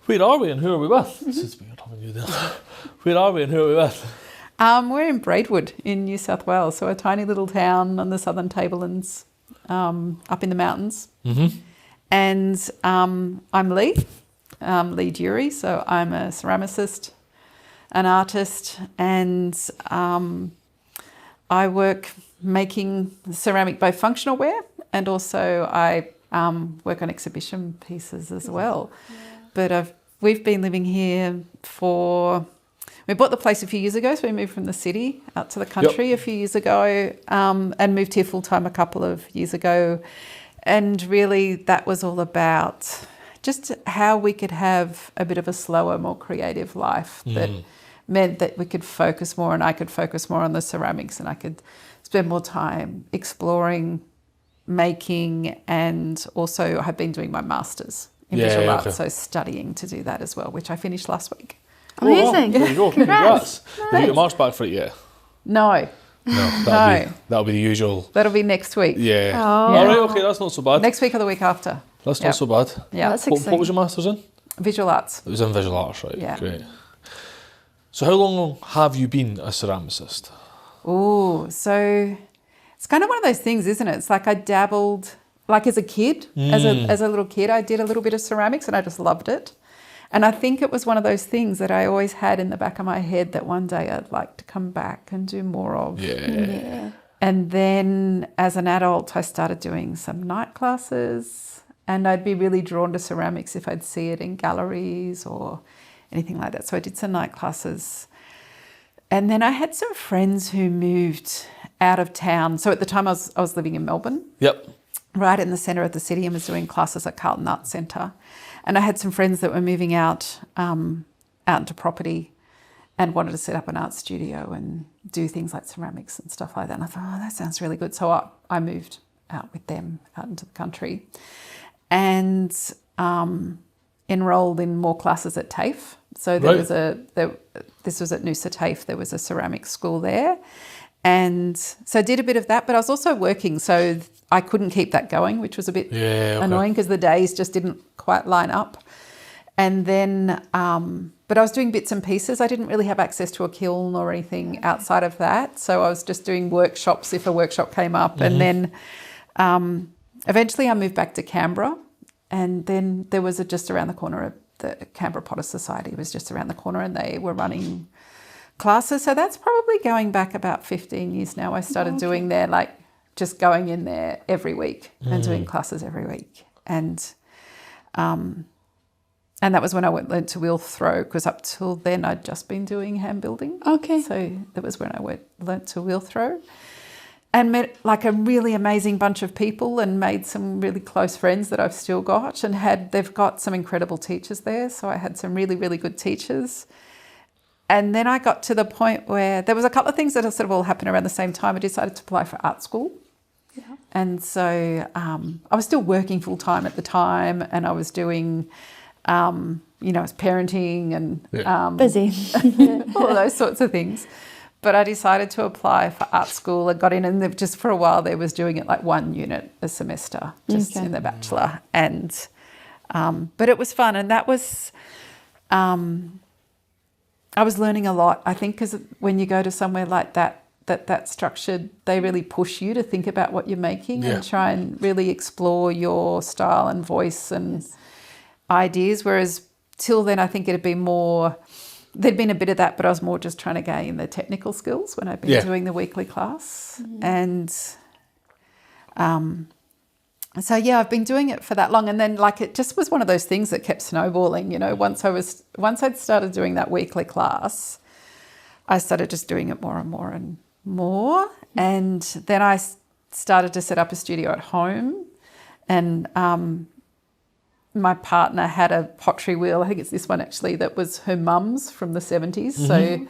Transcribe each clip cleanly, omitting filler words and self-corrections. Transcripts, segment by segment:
Where are we and who are we with? Since we were having you there. Where are we and who are we with? We're in Braidwood in New South Wales, so a tiny little town on the southern tablelands up in the mountains. Mm-hmm. And I'm Lea Durie, so I'm a ceramicist, an artist, and I work making ceramic both functional wear and also I work on exhibition pieces as well. Yeah. But we've been living here we bought the place a few years ago, so we moved from the city out to the country a few years ago and moved here full-time a couple of years ago. And really that was all about just how we could have a bit of a slower, more creative life that meant that we could focus more and I could focus more on the ceramics and I could spend more time exploring, making, and also I have been doing my master's in visual arts, so studying to do that as well, which I finished last week. Amazing. There you go. Congrats. Have you got your marks back for it yet? No. That'll be the usual. That'll be next week. Yeah. Oh. All right, okay, that's not so bad. Next week or the week after. That's not so bad. Yeah. That's What exciting. was your master's in? Visual arts. It was in visual arts, right? Yeah. Great. So how long have you been a ceramicist? Oh, so it's kind of one of those things, isn't it? It's like I dabbled, like as a kid, as a little kid, I did a little bit of ceramics and I just loved it. And I think it was one of those things that I always had in the back of my head that one day I'd like to come back and do more of. Yeah. And then as an adult, I started doing some night classes and I'd be really drawn to ceramics if I'd see it in galleries or anything like that. So I did some night classes. And then I had some friends who moved out of town. So at the time I was living in Melbourne. Yep. Right in the centre of the city and was doing classes at Carlton Arts Centre. And I had some friends that were moving out into property and wanted to set up an art studio and do things like ceramics and stuff like that. And I thought, that sounds really good. So I moved out with them out into the country and enrolled in more classes at TAFE. So this was at Noosa TAFE. There was a ceramics school there. And so I did a bit of that, but I was also working. So I couldn't keep that going, which was a bit annoying because the days just didn't quite line up. And then, but I was doing bits and pieces. I didn't really have access to a kiln or anything outside of that. So I was just doing workshops if a workshop came up. And then eventually I moved back to Canberra. And then there was just around the corner of the Canberra Potter Society was just around the corner and they were running classes. So that's probably going back about 15 years now. I started doing there, like just going in there every week and doing classes every week. And that was when I learned to wheel throw because up till then I'd just been doing hand building. Okay. So that was when I learnt to wheel throw and met like a really amazing bunch of people and made some really close friends that I've still got and they've got some incredible teachers there. So I had some really, really good teachers. And then I got to the point where there was a couple of things that sort of all happened around the same time. I decided to apply for art school. Yeah. And so I was still working full time at the time and I was doing, I was parenting and busy, all of those sorts of things. But I decided to apply for art school and got in and just for a while there was doing it like 1 unit a semester just in the bachelor. And, but it was fun and that was... I was learning a lot, I think, because when you go to somewhere like that's structured, they really push you to think about what you're making and try and really explore your style and voice and ideas. Whereas till then, I think it'd been more, there'd been a bit of that, but I was more just trying to gain the technical skills when I'd been doing the weekly class. And so, I've been doing it for that long. And then like it just was one of those things that kept snowballing, once I'd started doing that weekly class, I started just doing it more and more and more. And then I started to set up a studio at home and my partner had a pottery wheel. I think it's this one actually that was her mum's from the 70s. So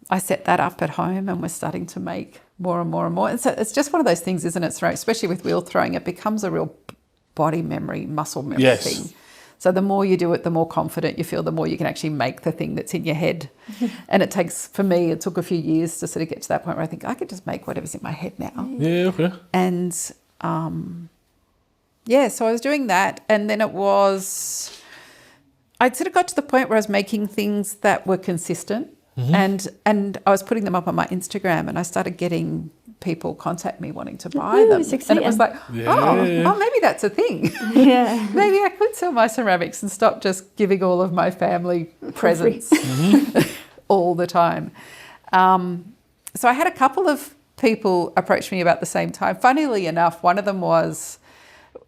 I set that up at home and we're starting to make more and more and more. And so it's just one of those things, isn't it? Especially with wheel throwing, it becomes a real body memory, muscle memory thing. So the more you do it, the more confident you feel, the more you can actually make the thing that's in your head. And it took a few years to sort of get to that point where I think I could just make whatever's in my head now. Yeah, okay. And so I was doing that. And then it was I'd sort of got to the point where I was making things that were consistent, and I was putting them up on my Instagram, and I started getting people contact me wanting to buy them, and it was like, oh, maybe that's a thing. Yeah. Maybe I could sell my ceramics and stop just giving all of my family presents all the time. So I had a couple of people approach me about the same time. Funnily enough, one of them was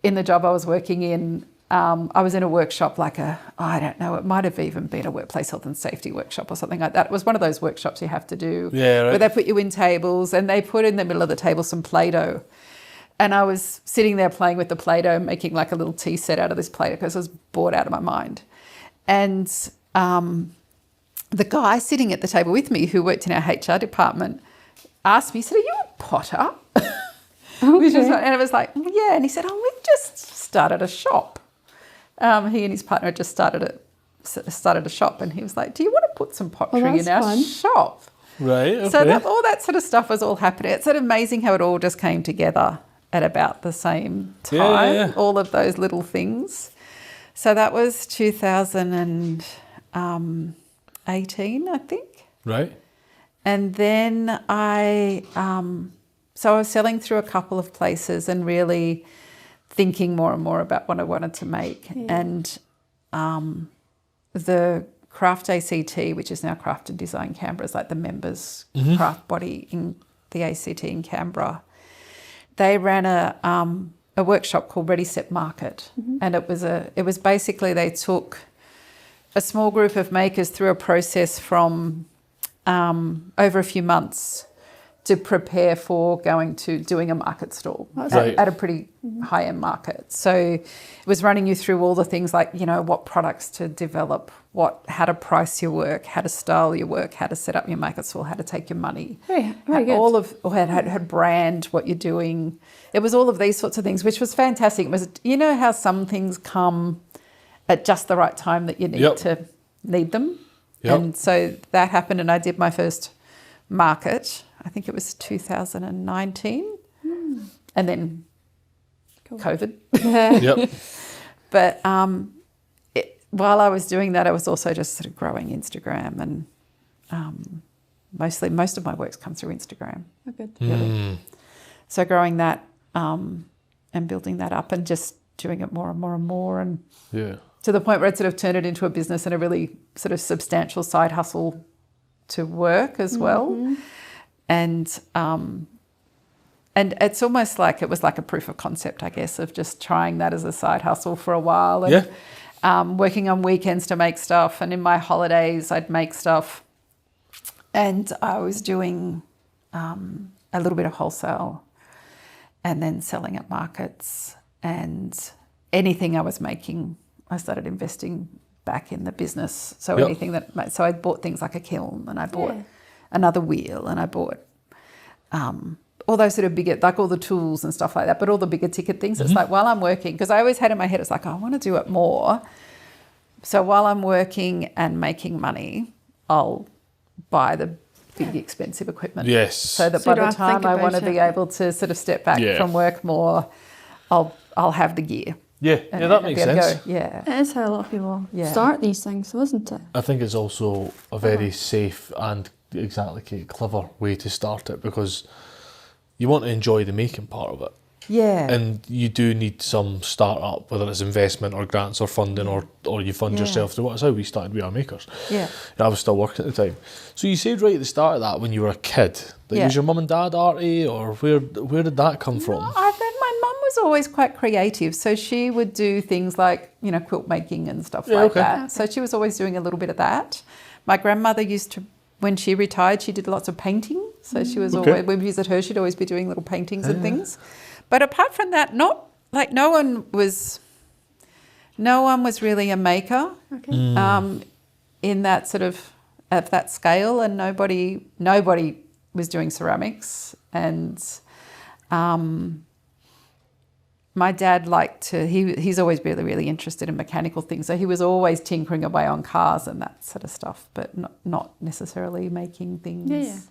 in the job I was working in. I was in a workshop, I don't know, it might have even been a workplace health and safety workshop or something like that. It was one of those workshops you have to do where they put you in tables, and they put in the middle of the table some Play-Doh. And I was sitting there playing with the Play-Doh, making like a little tea set out of this Play-Doh because I was bored out of my mind. And the guy sitting at the table with me who worked in our HR department asked me, he said, "Are you a potter?" And I was like, "Yeah." And he said, "Oh, we've just started a shop." He and his partner had just started a shop, and he was like, "Do you want to put some pottery in our shop?" Right. Okay. So all that sort of stuff was all happening. It's sort of amazing how it all just came together at about the same time. Yeah. All of those little things. So that was 2018, I think. Right. And then I was selling through a couple of places and really thinking more and more about what I wanted to make. And the Craft ACT, which is now Craft and Design Canberra, is like the members' craft body in the ACT in Canberra. They ran a workshop called Ready Set Market, and it was basically they took a small group of makers through a process from over a few months to prepare for doing a market stall at a pretty high-end market. So it was running you through all the things like, what products to develop, how to price your work, how to style your work, how to set up your market stall, how to take your money. Very good. All of how to brand what you're doing. It was all of these sorts of things, which was fantastic. It was, how some things come at just the right time that you need them. Yep. And so that happened, and I did my first market. I think it was 2019, and then COVID. Yep. But while I was doing that, I was also just sort of growing Instagram, and most of my work's come through Instagram. Oh, good. Really. So growing that and building that up, and just doing it more and more and more, and to the point where it sort of turned it into a business and a really sort of substantial side hustle to work as well. And it's almost like it was like a proof of concept, I guess, of just trying that as a side hustle for a while, and working on weekends to make stuff, and in my holidays I'd make stuff, and I was doing a little bit of wholesale, and then selling at markets, and anything I was making, I started investing back in the business. So anything so I bought things like a kiln, and I bought another wheel, and I bought all those sort of bigger, like all the tools and stuff like that, but all the bigger ticket things. It's like while I'm working, because I always had in my head, it's like, I want to do it more. So while I'm working and making money, I'll buy the big expensive equipment. Yes. So that by the time I want to be able to sort of step back from work more, I'll have the gear. Yeah, that makes sense. Yeah. It is how a lot of people start these things, isn't it? I think it's also a very safe and exactly clever way to start it, because you want to enjoy the making part of it. Yeah. And you do need some start-up, whether it's investment or grants or funding or you fund yourself through. That's how we started We Are Makers. Yeah. I was still working at the time. So you said right at the start of that, when you were a kid, was your mum and dad arty, or where did that come from? I think my mum was always quite creative, so she would do things like, quilt making and stuff like that. So she was always doing a little bit of that. My grandmother used to, when she retired, she did lots of painting. So she was always, when we visit her, she'd always be doing little paintings and things. But apart from that, no one was really a maker in that sort of at that scale, and nobody was doing ceramics. And my dad he's always really, really interested in mechanical things, so he was always tinkering away on cars and that sort of stuff, but not necessarily making things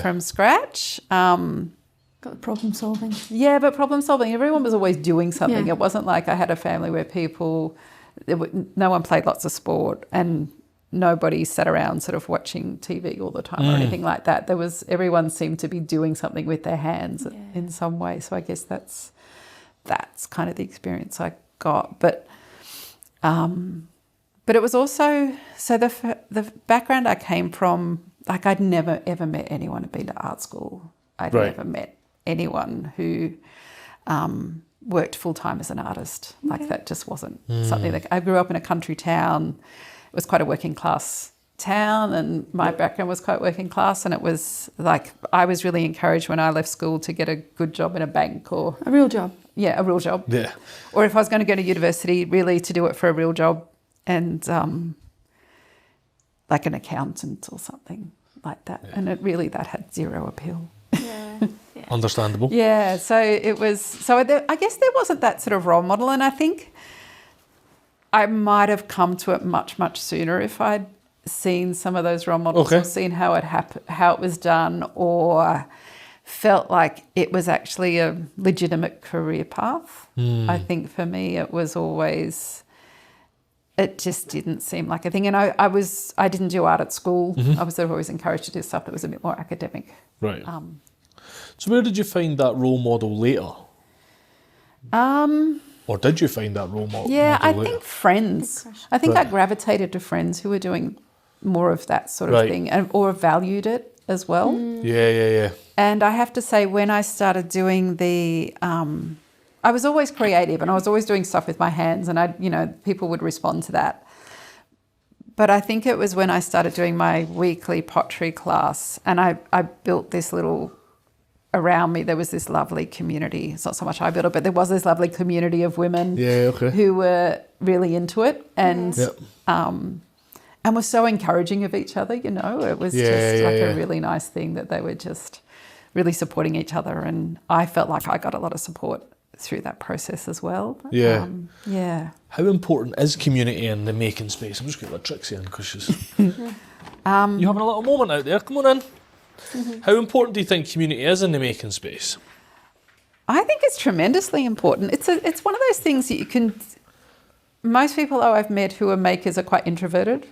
from scratch. Got the problem solving. Yeah, but problem solving, everyone was always doing something. It wasn't like I had a family where people no one played lots of sport, and nobody sat around sort of watching TV all the time or anything like that. Everyone seemed to be doing something with their hands in some way. So I guess that's kind of the experience I got. But it was also, so the background I came from, like I'd never ever met anyone who'd been to art school. I'd never met anyone who worked full time as an artist. Like that just wasn't something that, I grew up in a country town. It was quite a working class town, and my background was quite working class, and it was like I was really encouraged when I left school to get a good job in a bank or A real job. Yeah, a real job. Yeah. Or if I was going to go to university, really to do it for a real job, and like an accountant or something like that. And that had zero appeal. Yeah. Understandable. Yeah, so it was, I guess there wasn't that sort of role model, and I think I might have come to it much, much sooner if I'd seen some of those role models or seen how it was done, or felt like it was actually a legitimate career path. I think for me it was always, it just didn't seem like a thing. And I didn't do art at school. I was sort of always encouraged to do stuff that was a bit more academic. Right. So where did you find that role model later? Or did you find that role model? Yeah, I later? think friends. I think I gravitated to friends who were doing more of that sort of thing, or valued it as well. Yeah. And I have to say, when I started doing I was always creative, and I was always doing stuff with my hands, and people would respond to that. But I think it was when I started doing my weekly pottery class, and I built this little, around me there was this lovely community. It's not so much I built it, but there was this lovely community of women who were really into it, and and were so encouraging of each other, It was a really nice thing that they were just really supporting each other, and I felt like I got a lot of support through that process as well. How important is community in the making space? I'm just going to let Trixie in because she's you having a little moment out there. Come on in. How important do you think community is in the making space? I think it's tremendously important. It's one of those things that you can. Most people I've met who are makers are quite introverted,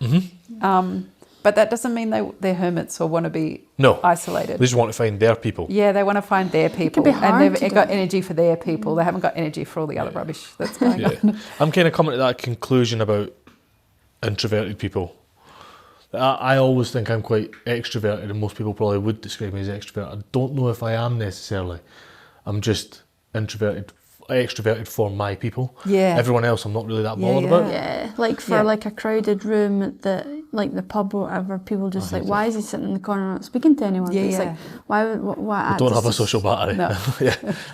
but that doesn't mean they're hermits or want to be isolated. They just want to find their people. Yeah, they want to find their people, and they've got energy for their people. They haven't got energy for all the other rubbish that's going on. I'm kind of coming to that conclusion about introverted people. I always think I'm quite extroverted, and most people probably would describe me as extroverted. I don't know if I am necessarily. I'm just extroverted for my people. Yeah. Everyone else I'm not really that bothered about. Yeah, like for like a crowded room at the pub or whatever, people just why is he sitting in the corner not speaking to anyone? It's like, why I don't have a social battery. No.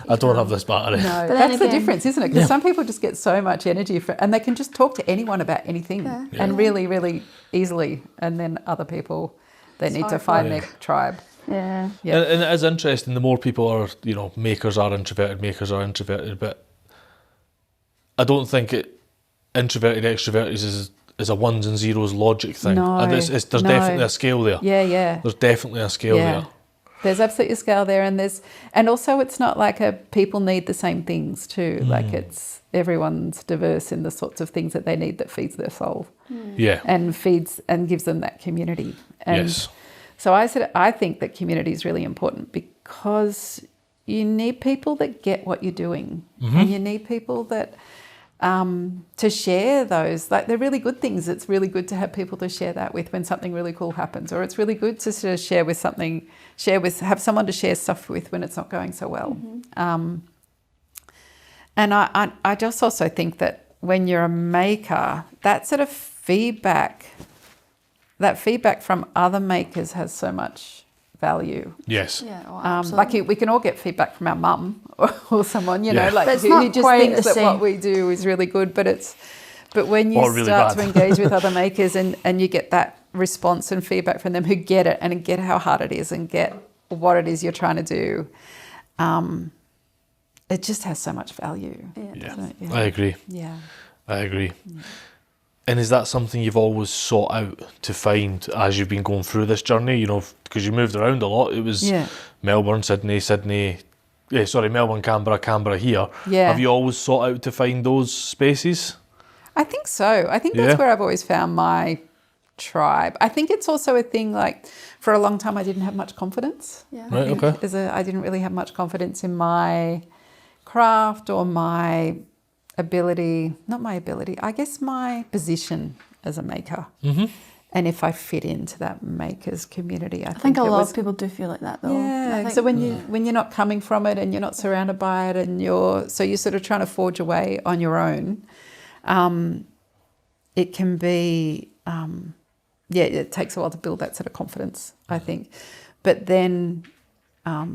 I don't have this battery. No, but that's the difference, isn't it? Because some people just get so much energy and they can just talk to anyone about anything and really, really easily. And then other people, they need to find their tribe. Yeah. And it is interesting, the more people are, makers are introverted, but I don't think introverted, extroverted is a ones and zeros logic thing. No, and there's definitely a scale there. Yeah. There's definitely a scale there. There's absolutely a scale there, and also it's not like people need the same things too. Like everyone's diverse in the sorts of things that they need that feeds their soul. Yeah. And feeds and gives them that community. And so I think that community is really important because you need people that get what you're doing, and you need people that to share those. Like they're really good things. It's really good to have people to share that with when something really cool happens, or it's really good to sort of have someone to share stuff with when it's not going so well. And I just also think that when you're a maker, that sort of feedback from other makers has so much value. Yes. Yeah, like we can all get feedback from our mum or someone, who just quite thinks that what we do is really good, but when you start to engage with other makers and you get that response and feedback from them who get it and get how hard it is and get what it is you're trying to do, it just has so much value. Yeah. I agree. Yeah. I agree. Yeah. And is that something you've always sought out to find as you've been going through this journey? Because you moved around a lot. It was Melbourne, Melbourne, Canberra here. Yeah. Have you always sought out to find those spaces? I think so. I think that's where I've always found my tribe. I think it's also a thing, like, for a long time I didn't have much confidence. Yeah. Right, okay. I didn't really have much confidence in my craft or my ability, not my ability, I guess my position as a maker. Mm-hmm. And if I fit into that makers community, I think a lot of people do feel like that, though. Yeah. So when you're not coming from it and you're not surrounded by it, and you're sort of trying to forge a way on your own, it can be, it takes a while to build that sort of confidence, I think. But then I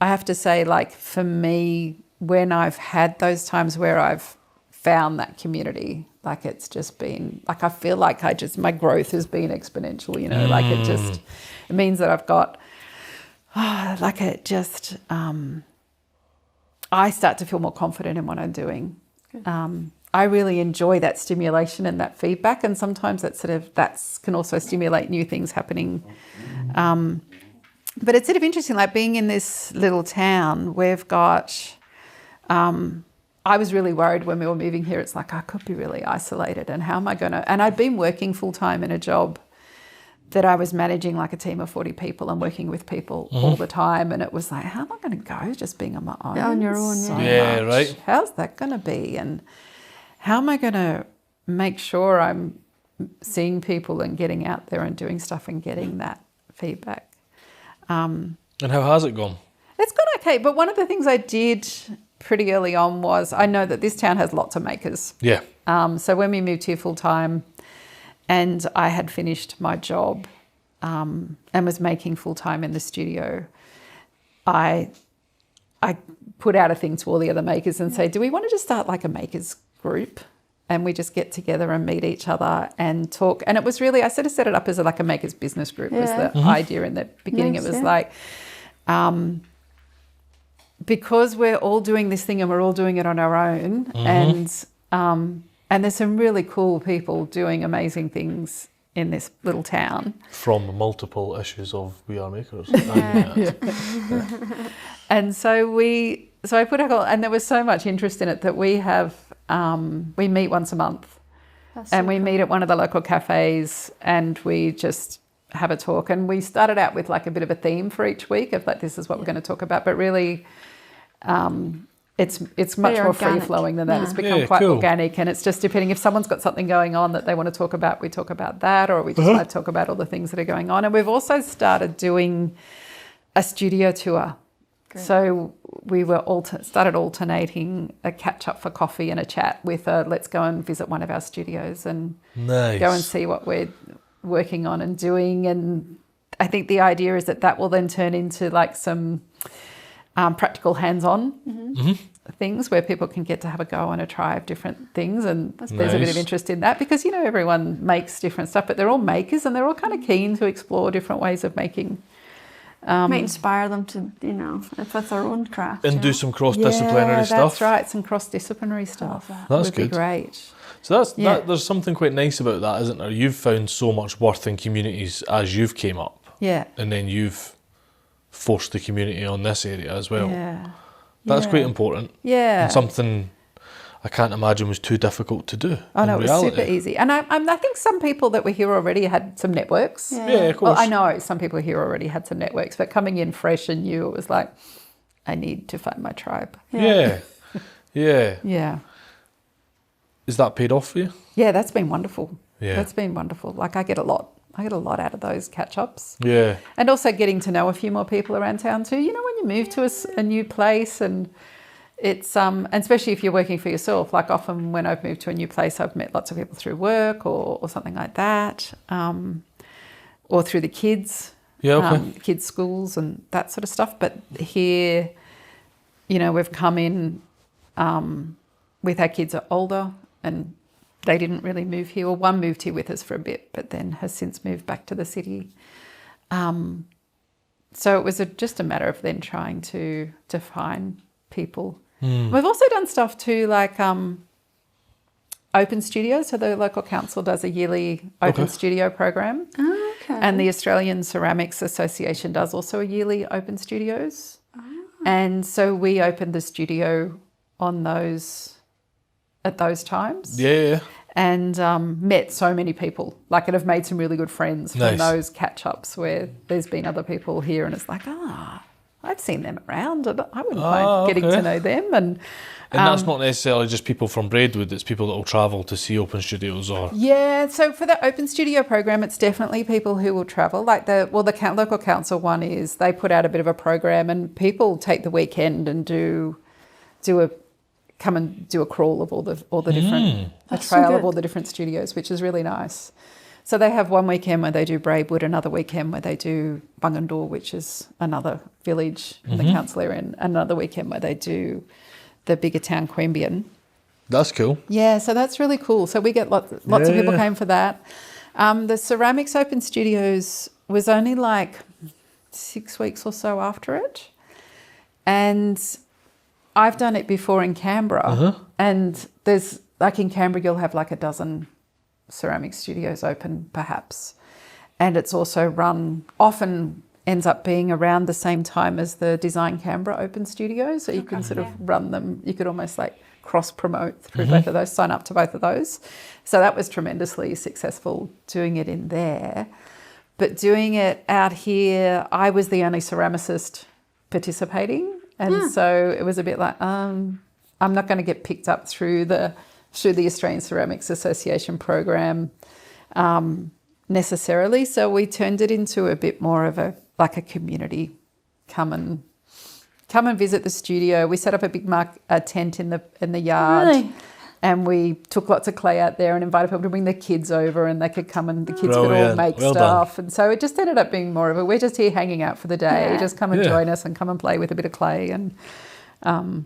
have to say, like, for me, when I've had those times where I've found that community, like, it's just been, like, I feel like my growth has been exponential, you know, like it means that I've got, I start to feel more confident in what I'm doing. I really enjoy that stimulation and that feedback, and sometimes that can also stimulate new things happening. But it's sort of interesting, like, being in this little town, we've got, I was really worried when we were moving here. It's like, I could be really isolated, and how am I going to, and I'd been working full time in a job that I was managing like a team of 40 people and working with people all the time. And it was like, how am I going to go just being on my own? On your own, so yeah. much. Right. How's that going to be? And how am I going to make sure I'm seeing people and getting out there and doing stuff and getting that feedback? And how has it gone? It's gone okay. But one of the things I did pretty early on was, I know that this town has lots of makers. Yeah. So when we moved here full time, and I had finished my job and was making full time in the studio, I put out a thing to all the other makers and say, do we want to just start like a makers group? And we just get together and meet each other and talk. And it was really, I sort of set it up as like a makers business group was the idea in the beginning. Nice, it was like, because we're all doing this thing and we're all doing it on our own, and there's some really cool people doing amazing things in this little town. From multiple issues of We Are Makers. And so I put a goal, and there was so much interest in it that we have, we meet once a month. And we meet at one of the local cafes and we just have a talk. And we started out with like a bit of a theme for each week of like, this is what we're going to talk about. But really, it's much more free-flowing than that. It's become quite organic, and it's just depending if someone's got something going on that they want to talk about, we talk about that, or we just might talk about all the things that are going on. And we've also started doing a studio tour. Great. So we were started alternating a catch-up for coffee and a chat with let's go and visit one of our studios and go and see what we're working on and doing. And I think the idea is that will then turn into like some practical hands-on things where people can get to have a go and a try of different things. And there's a bit of interest in that because, you know, everyone makes different stuff, but they're all makers and they're all kind of keen to explore different ways of making. Might inspire them to, you know, if it's their own craft. And do some cross-disciplinary stuff. That's right, some cross-disciplinary stuff. That's would good. Be great. So there's something quite nice about that, isn't there? You've found so much worth in communities as you've came up. Yeah. And then you've forced the community on this area as well. Yeah. That's quite important. Yeah. And something I can't imagine was too difficult to do. Oh no, it was super easy. And I think some people that were here already had some networks. Yeah, of course. Well, I know some people here already had some networks, but coming in fresh and new, it was like, I need to find my tribe. Yeah. Yeah. Yeah. Is that paid off for you? Yeah, that's been wonderful. Yeah. That's been wonderful. Like I get a lot out of those catch-ups. Yeah. And also getting to know a few more people around town too. You know, when you move to a new place and it's, and especially if you're working for yourself, like often when I've moved to a new place, I've met lots of people through work or something like that, or through the kids, kids' schools and that sort of stuff. But here, you know, we've come in with our kids are older and they didn't really move here. Well, one moved here with us for a bit, but then has since moved back to the city. So it was just a matter of then trying to find people. We've also done stuff too, like open studios. So the local council does a yearly open studio program. Oh, okay. And the Australian Ceramics Association does also a yearly open studios. Oh. And so we opened the studio on those at those times. Yeah. And met so many people, like, and have made some really good friends from those catch-ups where there's been other people here and it's like, I've seen them around and I wouldn't mind getting to know them. And that's not necessarily just people from Braidwood, it's people that will travel to see open studios or... Yeah, so for the open studio program, it's definitely people who will travel. Like the local council one is they put out a bit of a program and people take the weekend and come and do a crawl of all the different, a trail of all the different studios, which is really nice. So they have one weekend where they do Braidwood, another weekend where they do Bungendore, which is another village in the council area, and another weekend where they do the bigger town, Queanbeyan. That's cool. Yeah, so that's really cool. So we get lots of people came for that. The Ceramics Open Studios was only like 6 weeks or so after it. And I've done it before in Canberra. And there's, like in Canberra, you'll have like a dozen ceramic studios open perhaps. And it's also run, often ends up being around the same time as the Design Canberra Open Studio. So you can sort of run them, you could almost like cross-promote through both of those, sign up to both of those. So that was tremendously successful doing it in there. But doing it out here, I was the only ceramicist participating. And so it was a bit like, I'm not going to get picked up through the Australian Ceramics Association program necessarily. So we turned it into a bit more of a community. Come and visit the studio. We set up a big tent in the yard. Really? And we took lots of clay out there and invited people to bring their kids over, and they could come and the kids could all make stuff. And so it just ended up being more of we're just here hanging out for the day. Just come and join us and come and play with a bit of clay. And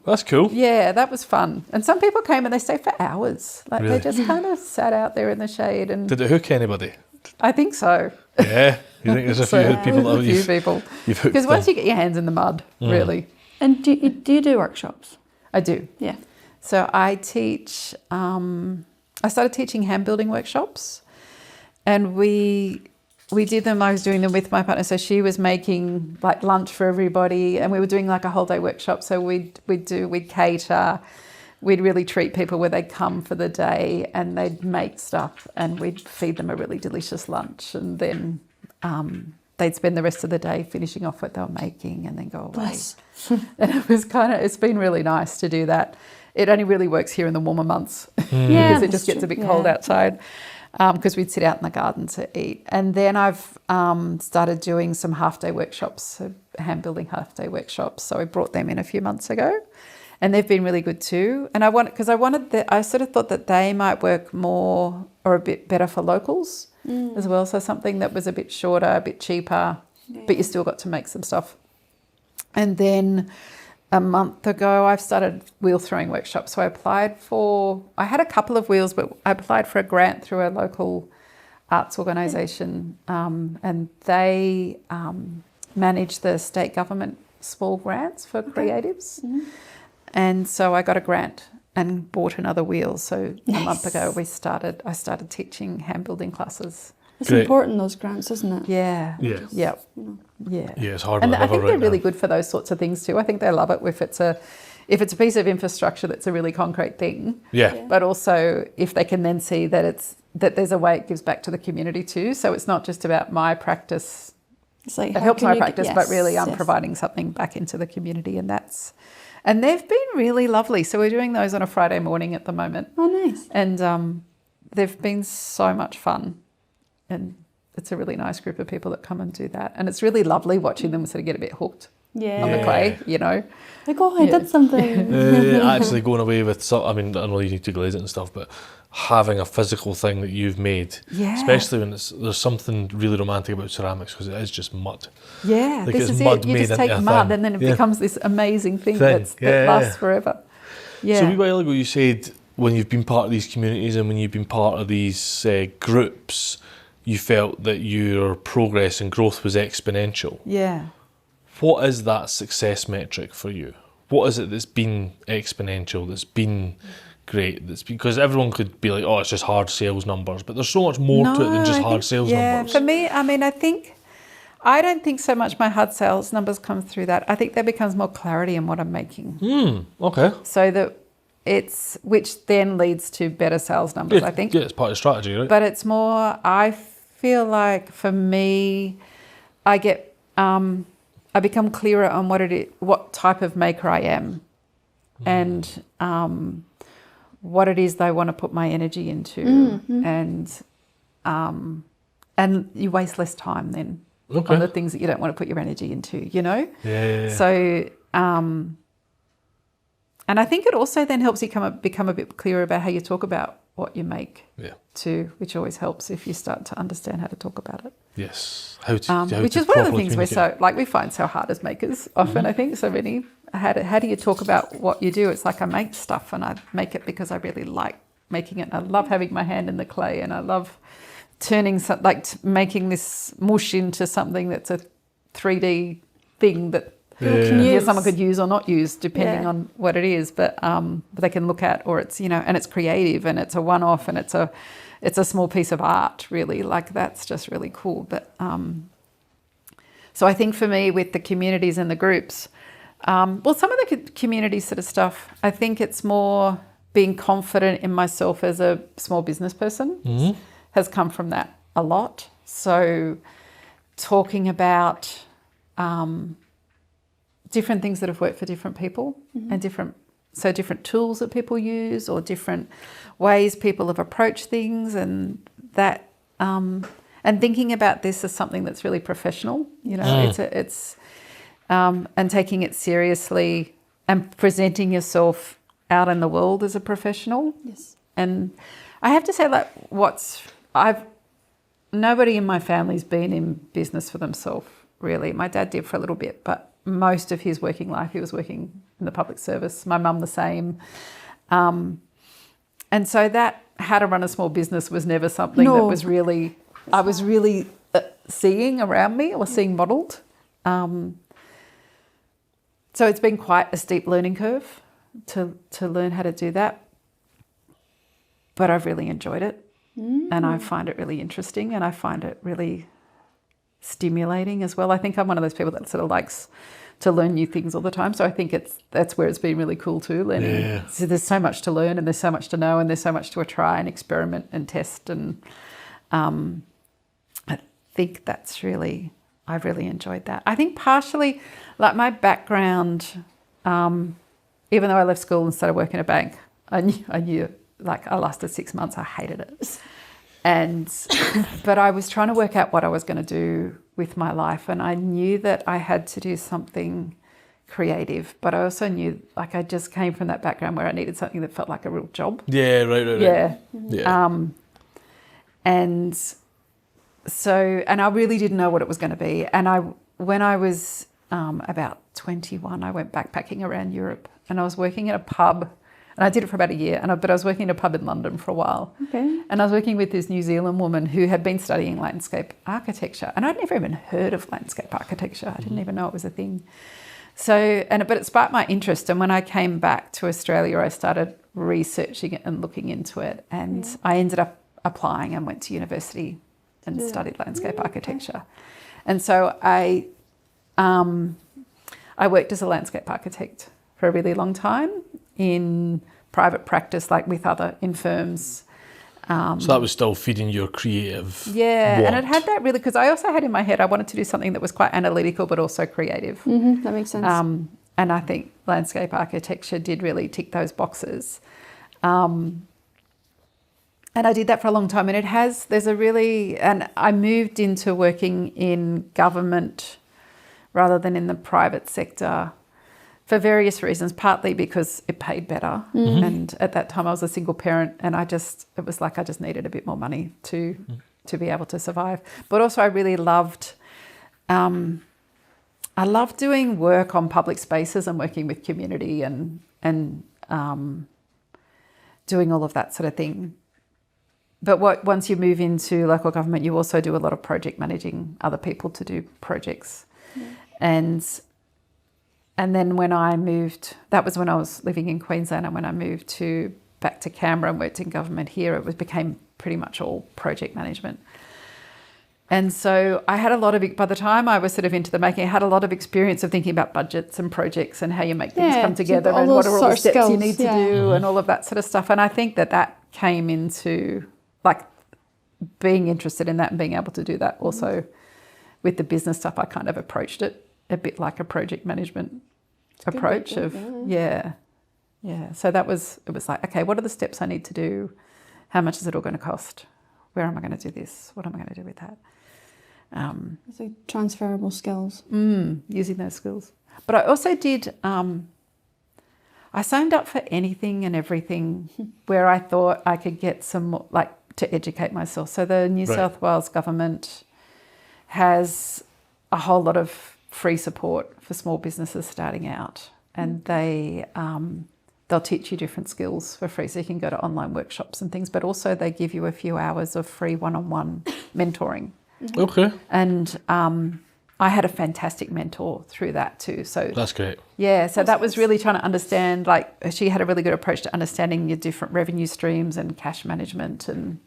that's cool. Yeah, that was fun. And some people came and they stayed for hours. Like they just kind of sat out there in the shade. And did it hook anybody? I think so. Yeah, you think there's a few people that you've hooked? Because once you get your hands in the mud, really. And do you do workshops? I do. Yeah. So I teach. I started teaching hand building workshops, and we did them. I was doing them with my partner. So she was making like lunch for everybody, and we were doing like a whole day workshop. So we'd cater. We'd really treat people where they'd come for the day and they'd make stuff, and we'd feed them a really delicious lunch, and then they'd spend the rest of the day finishing off what they were making and then go away. And it's been really nice to do that. It only really works here in the warmer months because it just gets a bit cold outside, because we'd sit out in the garden to eat. And then I've started doing some half-day workshops, so hand-building half-day workshops. So I brought them in a few months ago. And they've been really good too. And I sort of thought that they might work more or a bit better for locals as well. So something that was a bit shorter, a bit cheaper, but you still got to make some stuff. And then a month ago, I've started wheel throwing workshops. So I had a couple of wheels, but I applied for a grant through a local arts organisation, and they manage the state government small grants for creatives. And so I got a grant and bought another wheel. So a month ago I started teaching hand building classes. It's important, those grants, isn't it? Yeah. Yeah. Yeah. Yeah, it's hard. And I think they're really good for those sorts of things too. I think they love it if it's a piece of infrastructure that's a really concrete thing. Yeah. But also if they can then see that there's a way it gives back to the community too. So it's not just about my practice. It's like, it helps my practice, but really I'm providing something back into the community, and they've been really lovely. So we're doing those on a Friday morning at the moment. Oh, nice. And they've been so much fun. And it's a really nice group of people that come and do that. And it's really lovely watching them sort of get a bit hooked on the clay, you know. Like, I did something. Actually going away with I know you need to glaze it and stuff, but having a physical thing that you've made, especially when there's something really romantic about ceramics, because it is just mud. Yeah, like this is it. You just take mud and then it becomes this amazing thing that lasts forever. Yeah. So a wee while ago you said when you've been part of these communities and when you've been part of these groups, you felt that your progress and growth was exponential. Yeah. What is that success metric for you? What is it that's been exponential, that's been great? That's because everyone could be like, oh, it's just hard sales numbers, but there's so much more to it than just hard sales numbers. For me, I don't think so much my hard sales numbers come through that. I think there becomes more clarity in what I'm making. Okay. So that which then leads to better sales numbers, I think. Yeah, it's part of the strategy, right? But it's more, I feel like for me, I get, I become clearer on what type of maker I am, and what it is they want to put my energy into, and you waste less time then on the things that you don't want to put your energy into, you know? Yeah. So, and I think it also then helps you become a bit clearer about how you talk about what you make too, which always helps if you start to understand how to talk about it. Yes. Which is one of the things we find so hard as makers often, I think, so many. How do you talk about what you do? It's like I make stuff and I make it because I really like making it. I love having my hand in the clay, and I love turning making this mush into something that's a 3D thing that someone could use or not use, depending on what it is. But they can look at, or it's, and it's creative and it's a one-off and it's a small piece of art, really. Like, that's just really cool. But so I think for me, with the communities and the groups, some of the community sort of stuff, I think it's more being confident in myself as a small business person has come from that a lot. So talking about different things that have worked for different people, and different tools that people use, or different ways people have approached things, and that and thinking about this as something that's really professional, it's and taking it seriously and presenting yourself out in the world as a professional. Yes. And I have to say, like, nobody in my family's been in business for themselves, really. My dad did for a little bit, but most of his working life, he was working in the public service. My mum the same. And so that, how to run a small business, was never something that was really, I was really seeing around me or seeing modelled. So it's been quite a steep learning curve to learn how to do that. But I've really enjoyed it. And I find it really interesting, and I find it really stimulating as well. I think I'm one of those people that sort of likes to learn new things all the time. So I think that's where it's been really cool too, learning. Yeah. So there's so much to learn, and there's so much to know, and there's so much to try and experiment and test. And I think I've really enjoyed that. I think partially, like, my background, even though I left school and started working in a bank, I knew like, I lasted 6 months. I hated it. But I was trying to work out what I was going to do with my life, and I knew that I had to do something creative, but I also knew, like, I just came from that background where I needed something that felt like a real job. Yeah, right. Yeah. Yeah. And so, and I really didn't know what it was going to be. And when I was about 21, I went backpacking around Europe, and I was working in a pub. And I did it for about a year, but I was working in a pub in London for a while. Okay. And I was working with this New Zealand woman who had been studying landscape architecture. And I'd never even heard of landscape architecture. I didn't even know it was a thing. So, but it sparked my interest. And when I came back to Australia, I started researching it and looking into it. And I ended up applying and went to university and studied landscape architecture. And so I worked as a landscape architect for a really long time in private practice, like in firms. So that was still feeding your creative want. And it had that really, because I also had in my head, I wanted to do something that was quite analytical but also creative. That makes sense. And I think landscape architecture did really tick those boxes. And I did that for a long time, and and I moved into working in government rather than in the private sector, for various reasons, partly because it paid better. And at that time I was a single parent, and it was like I just needed a bit more money to be able to survive. But also I really loved, doing work on public spaces and working with community and doing all of that sort of thing. But once you move into local government, you also do a lot of project managing other people to do projects. And then when I moved, that was when I was living in Queensland, and when I moved back to Canberra and worked in government here, became pretty much all project management. And so I had a lot of, by the time I was sort of into the making, I had a lot of experience of thinking about budgets and projects and how you make things come together and what are all the steps you need to do and all of that sort of stuff. And I think that came into like being interested in that and being able to do that. Also with the business stuff, I kind of approached it a bit like a project management approach of, So it was like, okay, what are the steps I need to do? How much is it all going to cost? Where am I going to do this? What am I going to do with that? It's like transferable skills. Using those skills. But I also did, I signed up for anything and everything where I thought I could get some, like, to educate myself. So the New South Wales government has a whole lot of free support for small businesses starting out. And they'll teach you different skills for free. So you can go to online workshops and things, but also they give you a few hours of free one-on-one mentoring. Okay. And I had a fantastic mentor through that too. So that's great. Yeah, so that was really trying to understand, like, she had a really good approach to understanding your different revenue streams and cash management and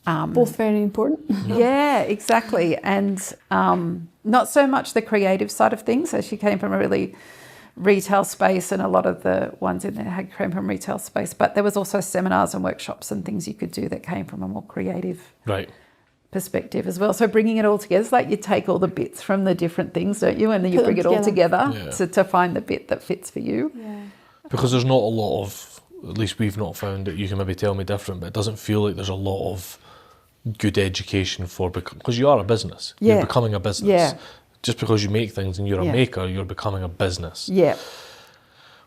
both very important. Yeah, exactly. And not so much the creative side of things. So she came from a really retail space, and a lot of the ones in there came from retail space, but there was also seminars and workshops and things you could do that came from a more creative perspective as well. So bringing it all together, it's like you take all the bits from the different things, don't you, and then you bring it all together to find the bit that fits for you. Because there's not a lot of, at least we've not found it, you can maybe tell me different, but it doesn't feel like there's a lot of good education for, because you are a business, you're becoming a business. Just because you make things and you're a maker, you're becoming a business. Yeah.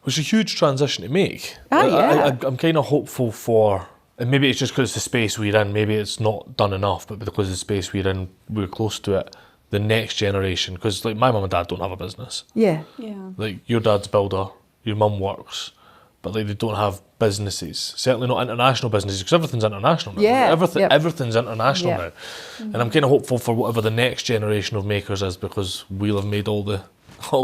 Which is a huge transition to make. I'm kind of hopeful for, and maybe it's just because it's the space we're in, maybe it's not done enough, but because the space we're in, we're close to it, the next generation, because like my mum and dad don't have a business. Like your dad's a builder, your mum works, but like they don't have businesses, certainly not international businesses, because everything's international now. Everything's international now. And I'm kind of hopeful for whatever the next generation of makers is, because we'll have made all the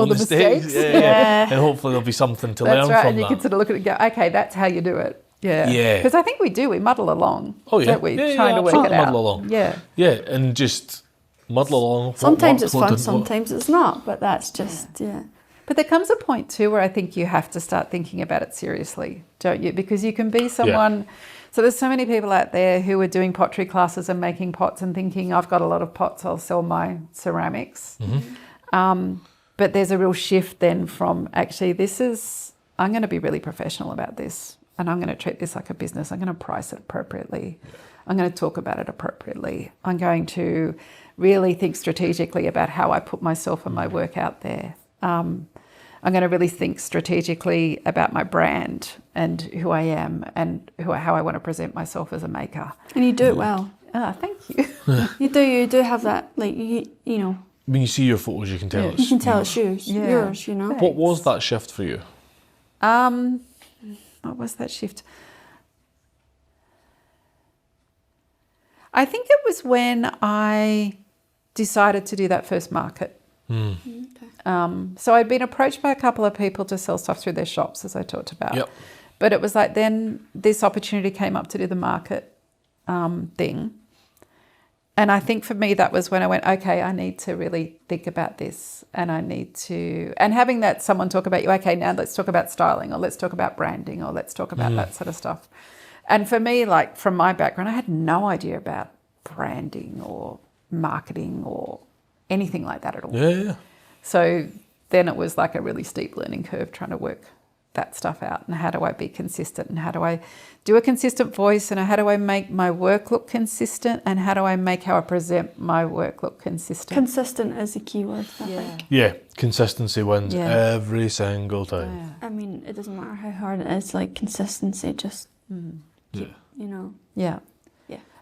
mistakes. And hopefully there'll be something to learn from that. And you can sort of look at it and go, okay, that's how you do it. Because I think we muddle along, don't we? Trying to work it out. Muddle along. And just muddle along. Sometimes it's fun, sometimes it's not, but that's just, But there comes a point too where I think you have to start thinking about it seriously, don't you? Because you can be someone, so there's so many people out there who are doing pottery classes and making pots and thinking, I've got a lot of pots, I'll sell my ceramics. But there's a real shift then from actually I'm going to be really professional about this, and I'm going to treat this like a business. I'm going to price it appropriately. I'm going to talk about it appropriately. I'm going to really think strategically about how I put myself and my work out there. I'm going to really think strategically about my brand and who I am and how I want to present myself as a maker. And you do it well. Thank you. You do have that, like, you know. When you see your photos, you can tell You can tell it's yours, you know. What was that shift for you? What was that shift? I think it was when I decided to do that first market. So I'd been approached by a couple of people to sell stuff through their shops, as I talked about. But it was like then this opportunity came up to do the market thing. And I think for me that was when I went, okay, I need to really think about this, and I need to, and having that someone talk about you, okay, now let's talk about styling, or let's talk about branding, or let's talk about that sort of stuff. And for me, like from my background, I had no idea about branding or marketing or anything like that at all. So then it was like a really steep learning curve trying to work that stuff out, and how do I be consistent, and how do I do a consistent voice, and how do I make my work look consistent, and how do I make how I present my work look consistent. Consistent is a key word, I think. Yeah, consistency wins every single time. I mean, it doesn't matter how hard it is, like consistency just, you know.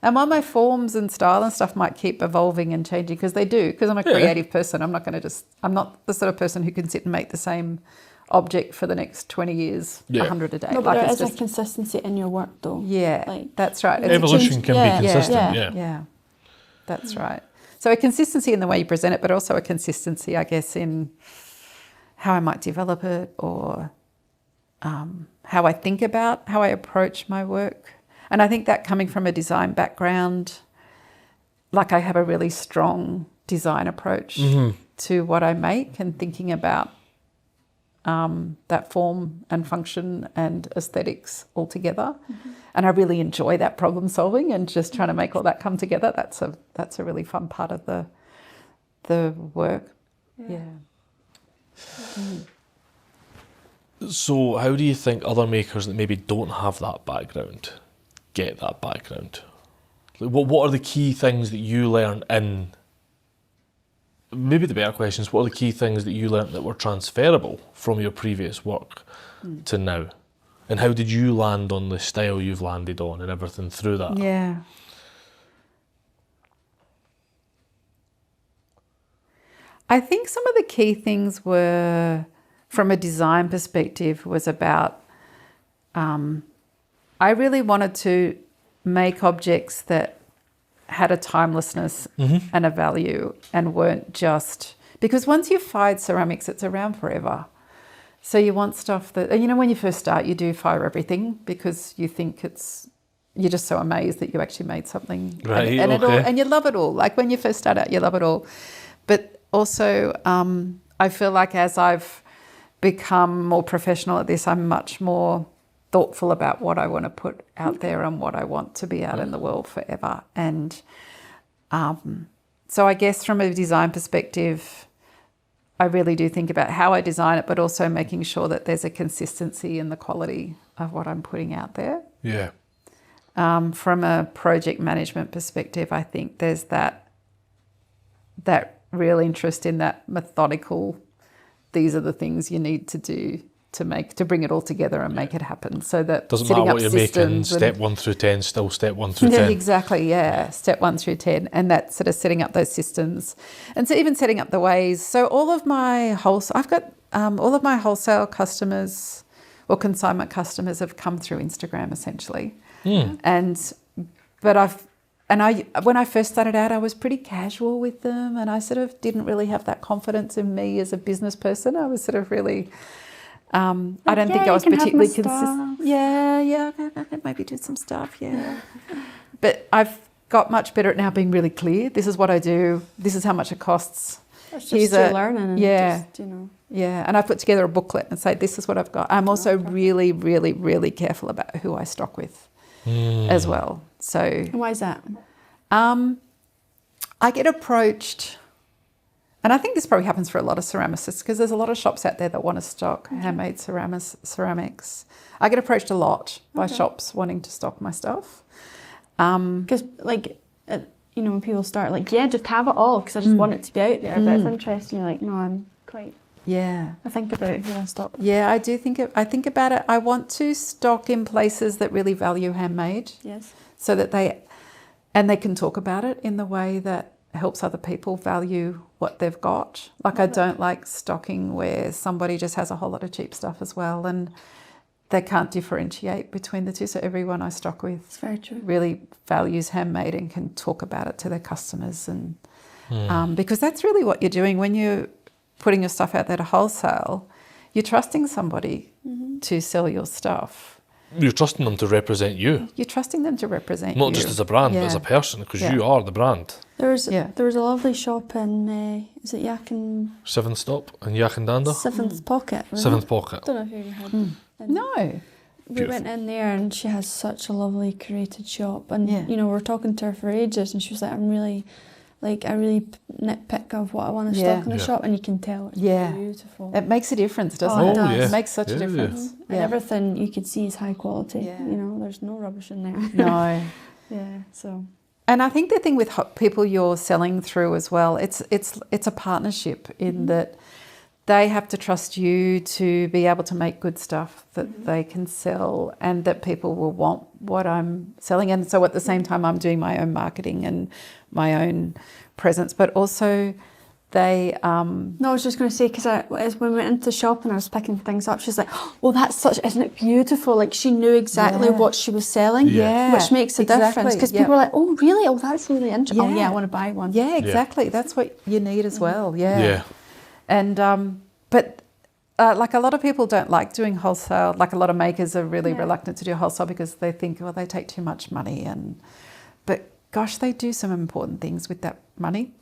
And while my forms and style and stuff might keep evolving and changing, because they do, because I'm a creative person, I'm not the sort of person who can sit and make the same object for the next 20 years, 100 a day. No, but there is a consistency in your work though. That's right. Evolution can be consistent, Yeah, that's right. So a consistency in the way you present it, but also a consistency, I guess, in how I might develop it, or how I think about, how I approach my work. And I think that coming from a design background, like I have a really strong design approach to what I make, and thinking about that form and function and aesthetics all together. And I really enjoy that problem solving and just trying to make all that come together. That's a really fun part of the work. Yeah. So how do you think other makers that maybe don't have that background get that background? Like, what are the key things that you learn in, maybe the better question is, what are the key things that you learned that were transferable from your previous work to now? And how did you land on the style you've landed on and everything through that? Yeah. I think some of the key things were, from a design perspective, was about, I really wanted to make objects that had a timelessness and a value, and weren't just, because once you've fired ceramics, it's around forever. So you want stuff that, you know, when you first start, you do fire everything because you think you're just so amazed that you actually made something. Right, and okay. and you love it all. Like when you first start out, you love it all. But also, I feel like as I've become more professional at this, I'm much more thoughtful about what I want to put out there and what I want to be out in the world forever. And so I guess from a design perspective, I really do think about how I design it, but also making sure that there's a consistency in the quality of what I'm putting out there. Yeah. From a project management perspective, I think there's that real interest in that methodical, these are the things you need to do to bring it all together and make it happen. So that doesn't matter what you're making, step 1 through 10, still step 1 through 10. Exactly, yeah, step 1 through 10, and that's sort of setting up those systems, and so even setting up the ways. So all of my wholesale customers or consignment customers have come through Instagram essentially, when I first started out, I was pretty casual with them, and I sort of didn't really have that confidence in me as a business person. I was sort of really, I don't think I was particularly consistent. Yeah, I could maybe do some stuff, yeah. But I've got much better at now being really clear. This is what I do. This is how much it costs. It's just learning. And just, you know. Yeah, and I put together a booklet and say, this is what I've got. I'm also really, really, really careful about who I stock with as well. So why is that? I get approached, and I think this probably happens for a lot of ceramicists, because there's a lot of shops out there that want to stock handmade ceramics. I get approached a lot by shops wanting to stock my stuff. Because you know, when people start like, yeah, just have it all because I just want it to be out there. But it's interesting. You're like, no, I'm quite. Yeah. I think about who I stock. Yeah, I do think I think about it. I want to stock in places that really value handmade. Yes. So that they can talk about it in the way that helps other people value what they've got. Like I don't like stocking where somebody just has a whole lot of cheap stuff as well, and they can't differentiate between the two. So everyone I stock with it's very true. Really values handmade and can talk about it to their customers. And because that's really what you're doing when you're putting your stuff out there to wholesale. You're trusting somebody to sell your stuff. You're trusting them to represent you. You're trusting them to represent you. Not just as a brand, but as a person, because you are the brand. There was a lovely shop in, is it Seventh Stop in Yakandanda? Seventh Pocket. Seventh Pocket. I don't know if you ever had No. We went in there and she has such a lovely curated shop. And, you know, we were talking to her for ages and she was like, I really nitpick of what I want to stock in the shop, and you can tell it's beautiful. It makes a difference, doesn't it? It does. It makes such a difference. And everything you can see is high quality. Yeah. You know, there's no rubbish in there. No. Yeah, so. And I think the thing with people you're selling through as well, it's a partnership in that they have to trust you to be able to make good stuff that they can sell, and that people will want what I'm selling. And so at the same time, I'm doing my own marketing and my own presence, but also they... No, I was just going to say, because when we went into the shop and I was picking things up, she's like, oh, that's such, isn't it beautiful? Like she knew exactly what she was selling, which makes a difference. Because people are like, oh, really? Oh, that's really interesting. Oh, yeah, I want to buy one. Yeah, exactly. That's what you need as well. Yeah. And, but like a lot of people don't like doing wholesale. Like a lot of makers are really reluctant to do wholesale because they think, well, they take too much money. But gosh, they do some important things with that money.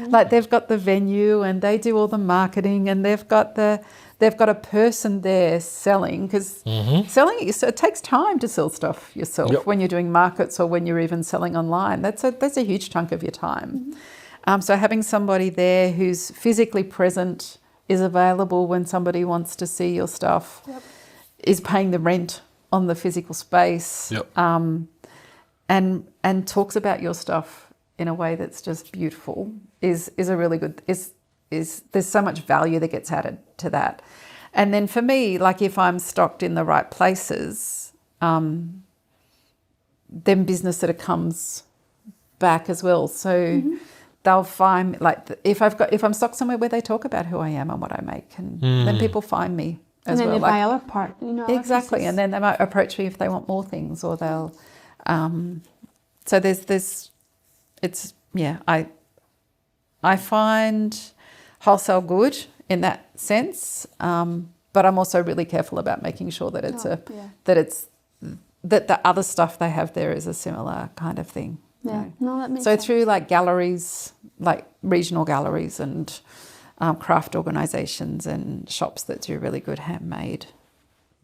Like they've got the venue and they do all the marketing, and they've got a person there selling, because selling, it takes time to sell stuff yourself when you're doing markets or when you're even selling online. That's a huge chunk of your time. So having somebody there who's physically present, is available when somebody wants to see your stuff, is paying the rent on the physical space, and talks about your stuff in a way that's just beautiful is a really good, is there's so much value that gets added to that. And then for me, like if I'm stocked in the right places, then business sort of comes back as well. So they'll find, like if I'm stocked somewhere where they talk about who I am and what I make, and then people find me as well. And then they buy other part, exactly. And then they might approach me if they want more things, or they'll. So I find wholesale good in that sense, but I'm also really careful about making sure that that the other stuff they have there is a similar kind of thing. Yeah, no, that makes so sense. Through like galleries, like regional galleries and craft organisations and shops that do really good handmade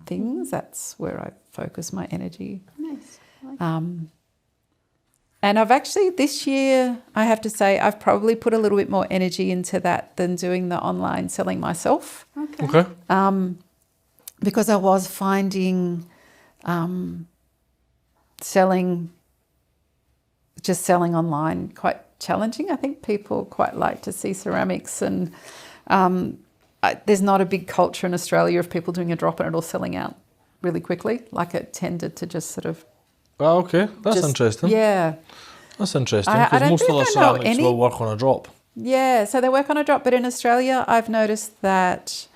things, that's where I focus my energy. Nice. I like that. And I've actually, this year, I have to say, I've probably put a little bit more energy into that than doing the online selling myself. Okay. Because I was finding selling online quite challenging. I think people quite like to see ceramics, and there's not a big culture in Australia of people doing a drop and it all selling out really quickly. Like it tended to just sort of. Oh, okay. That's interesting. Yeah. That's interesting, because most of the ceramics will work on a drop. Yeah, so they work on a drop. But in Australia, I've noticed that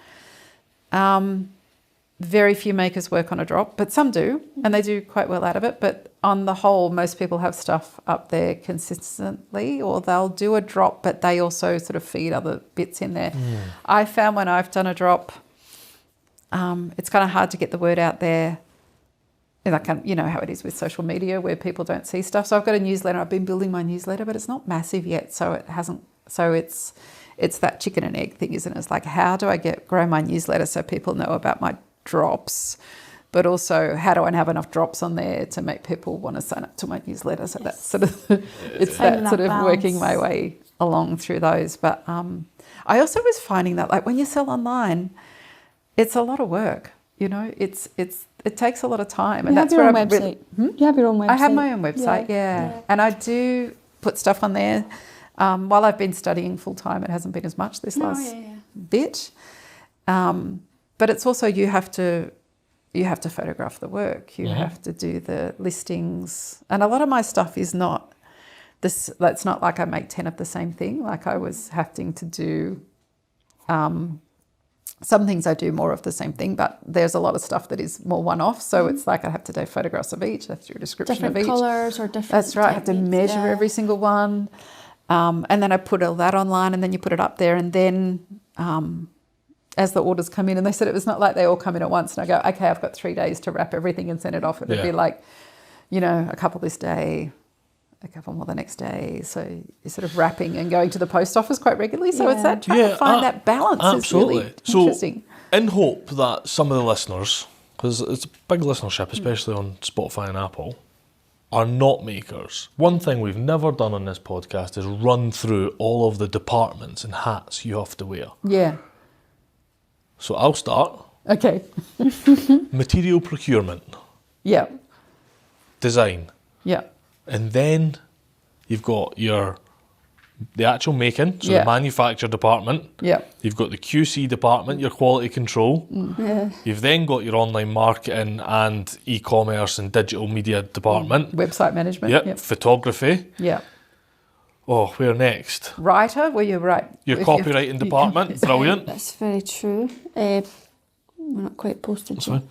very few makers work on a drop, but some do, and they do quite well out of it. But on the whole, most people have stuff up there consistently, or they'll do a drop, but they also sort of feed other bits in there. I found when I've done a drop, it's kind of hard to get the word out there. Like, you know how it is with social media where people don't see stuff. So I've got a newsletter. I've been building my newsletter, but it's not massive yet. So it hasn't. So it's that chicken and egg thing, isn't it? It's like, how do I grow my newsletter so people know about my drops, but also how do I have enough drops on there to make people want to sign up to my newsletter? So that's sort of it's that sort of working my way along through those. But I also was finding that, like, when you sell online, it's a lot of work. You know, it takes a lot of time, and that's where I'm website. You have your own website. I have my own website, yeah. And I do put stuff on there. While I've been studying full time, it hasn't been as much this last bit. But it's also you have to photograph the work. You have to do the listings, and a lot of my stuff is not this. It's not like I make 10 of the same thing. Like I was having to do. Some things I do more of the same thing, but there's a lot of stuff that is more one-off. So it's like I have to do photographs of each, I have to do a description of each. Different colours or different. That's right. I have to measure every single one. And then I put all that online, and then you put it up there. And then as the orders come in, and they said it was not like they all come in at once. And I go, okay, I've got 3 days to wrap everything and send it off. It would be like, you know, a couple this day, a couple more the next day. So you're sort of wrapping and going to the post office quite regularly. So it's that trying to find that balance absolutely. Is really interesting. So in hope that some of the listeners, because it's a big listenership, especially on Spotify and Apple, are not makers. One thing we've never done on this podcast is run through all of the departments and hats you have to wear. Yeah. So I'll start. Okay. Material procurement. Yeah. Design. Yeah. And then you've got the actual making, so the manufacture department. Yeah. You've got the QC department, your quality control. You've then got your online marketing and e-commerce and digital media department. Website management. Yep. Photography. Yeah. Oh, where next? Writer, where you write. Your copywriting department. Brilliant. That's very true. We're not quite posted. That's fine.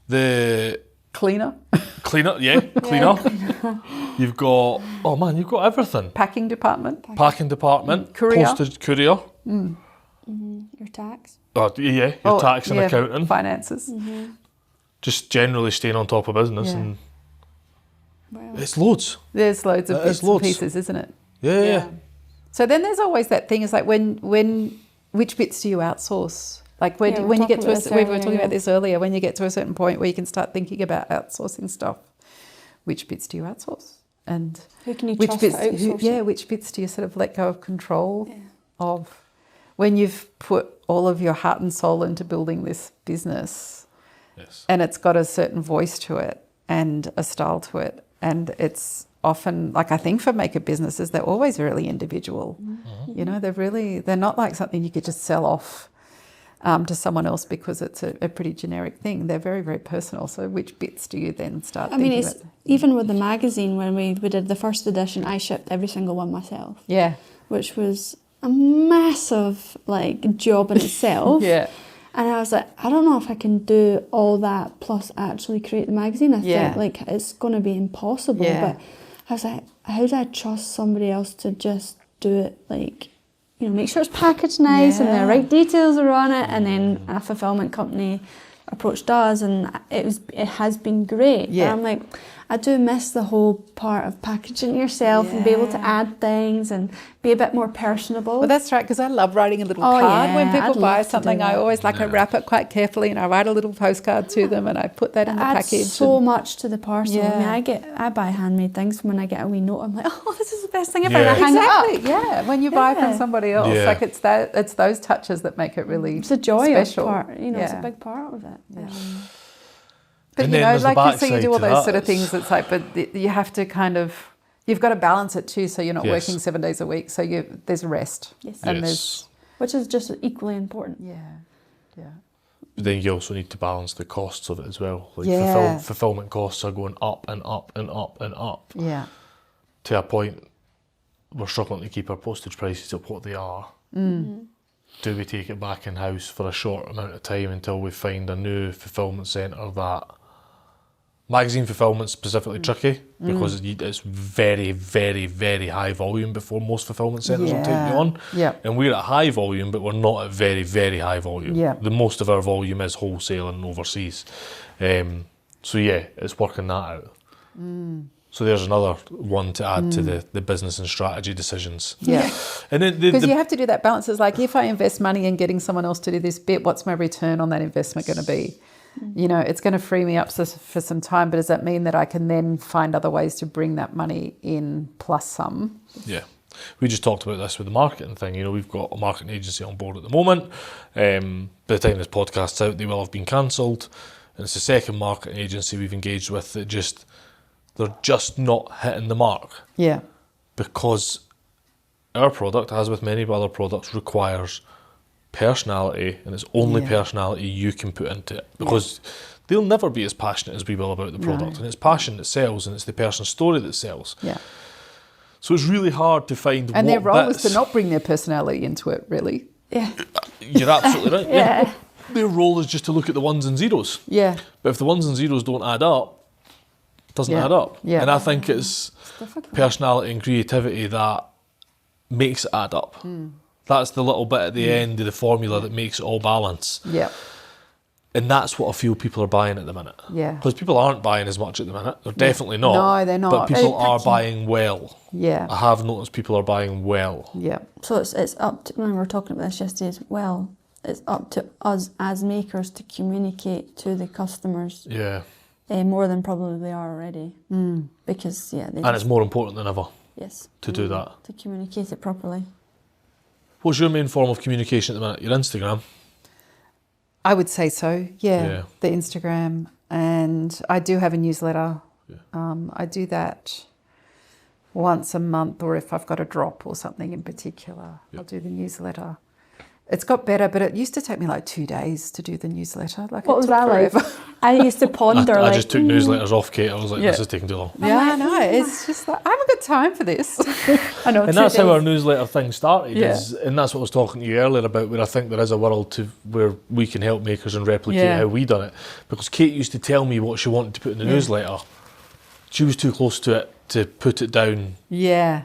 The cleaner. Cleaner. You've got, you've got everything. Packing department. Packing department. Courier. Postage courier. Your tax. Oh, yeah, your tax and accounting. Finances. Just generally staying on top of business. And Wow. It's loads. There's loads of bits and pieces, isn't it? Yeah. So then there's always that thing, is like which bits do you outsource? Like when you get to we were talking about this earlier, when you get to a certain point where you can start thinking about outsourcing stuff, which bits do you outsource? And who can you which trust bits, to outsource? which bits do you sort of let go of control of? When you've put all of your heart and soul into building this business, and it's got a certain voice to it and a style to it, and it's often, like, I think for maker businesses, they're always really individual. You know, they're not like something you could just sell off to someone else because it's a pretty generic thing. They're very, very personal. So which bits do you then start thinking about? Even with the magazine, when we did the first edition, I shipped every single one myself. Yeah. Which was a massive, like, job in itself. Yeah. And I was like, I don't know if I can do all that plus actually create the magazine. I think, like, it's going to be impossible. Yeah. But I was like, how do I trust somebody else to just do it, like, you know, make sure it's packaged nice and the right details are on it, and then a fulfillment company approached us, and it has been great. Yeah. But I'm like, I do miss the whole part of packaging yourself and be able to add things and be a bit more personable. Well, that's right, because I love writing a little card. When people buy something, I always I wrap it quite carefully and I write a little postcard to them and I put that in the package. Adds so much to the parcel. I mean, I buy handmade things. When I get a wee note, I'm like, oh, this is the best thing ever. And I hang it up. Yeah, when you buy from somebody else, like it's those touches that make it really it's a joy special. Part. You know, it's a big part of it. Yeah. But, you know, like you say, you do all those sort of things, it's like, but you have to kind of, you've got to balance it too, so you're not working 7 days a week, so there's rest. Yes. And there's... Which is just equally important. Yeah. But then you also need to balance the costs of it as well. Like fulfillment costs are going up and up and up and up. Yeah. To a point, we're struggling to keep our postage prices at what they are. Mm. Do we take it back in-house for a short amount of time until we find a new fulfillment centre that... Magazine fulfillment specifically tricky because it's very, very, very high volume before most fulfillment centres will take you on. Yeah. And we're at high volume, but we're not at very, very high volume. Yeah. The most of our volume is wholesale and overseas. So it's working that out. So there's another one to add to the business and strategy decisions. Yeah. And then because you have to do that balance. It's like, if I invest money in getting someone else to do this bit, what's my return on that investment going to be? You know, it's going to free me up for some time, but does that mean that I can then find other ways to bring that money in plus some? Yeah. We just talked about this with the marketing thing. You know, we've got a marketing agency on board at the moment. By the time this podcast's out, they will have been cancelled. And it's the second marketing agency we've engaged with that they're just not hitting the mark. Yeah. Because our product, as with many other products, requires personality, and it's only personality you can put into it, because they'll never be as passionate as we will about the product, and it's passion that sells, and it's the person's story that sells. Yeah. So it's really hard to find. And their role is to not bring their personality into it, really. Yeah. You're absolutely right. Yeah. Their role is just to look at the ones and zeros. Yeah. But if the ones and zeros don't add up, it doesn't add up. Yeah. And I think it's personality and creativity that makes it add up. That's the little bit at the end of the formula that makes it all balance. Yeah. And that's what I feel people are buying at the minute. Yeah. Because people aren't buying as much at the minute. They're definitely not. No, they're not. But people are buying well. Yeah. I have noticed people are buying well. Yeah. So it's up to, when we were talking about this yesterday as well, it's up to us as makers to communicate to the customers. Yeah. More than probably they are already. Because, and it's more important than ever. Yes. To do that. To communicate it properly. What's your main form of communication at the minute? Your Instagram? I would say so, the Instagram. And I do have a newsletter. Yeah. I do that once a month, or if I've got a drop or something in particular, I'll do the newsletter. It's got better, but it used to take me like 2 days to do the newsletter. Like, what was that like? I used to ponder. I just took newsletters off, Kate. I was like, this is taking too long. Yeah, I know. It's just like, I haven't got time for this. I know. And that's how our newsletter thing started. And that's what I was talking to you earlier about, where I think there is a world where we can help makers and replicate how we done it. Because Kate used to tell me what she wanted to put in the newsletter. She was too close to it to put it down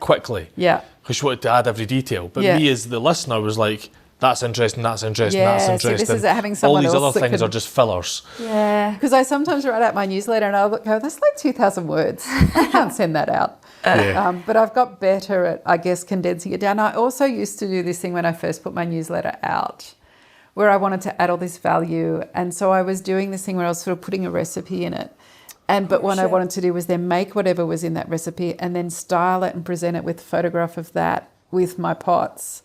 quickly. Yeah. Because she wanted to add every detail. But me as the listener was like, That's interesting, that's interesting, Yeah, that's so interesting. this is having All someone these else other that things can- are just fillers. Yeah. Because I sometimes write out my newsletter and I'll go, that's like 2,000 words. I can't send that out. Yeah. But I've got better at, I guess, condensing it down. I also used to do this thing when I first put my newsletter out where I wanted to add all this value. And so I was doing this thing where I was sort of putting a recipe in it. But what I wanted to do was then make whatever was in that recipe and then style it and present it with a photograph of that with my pots.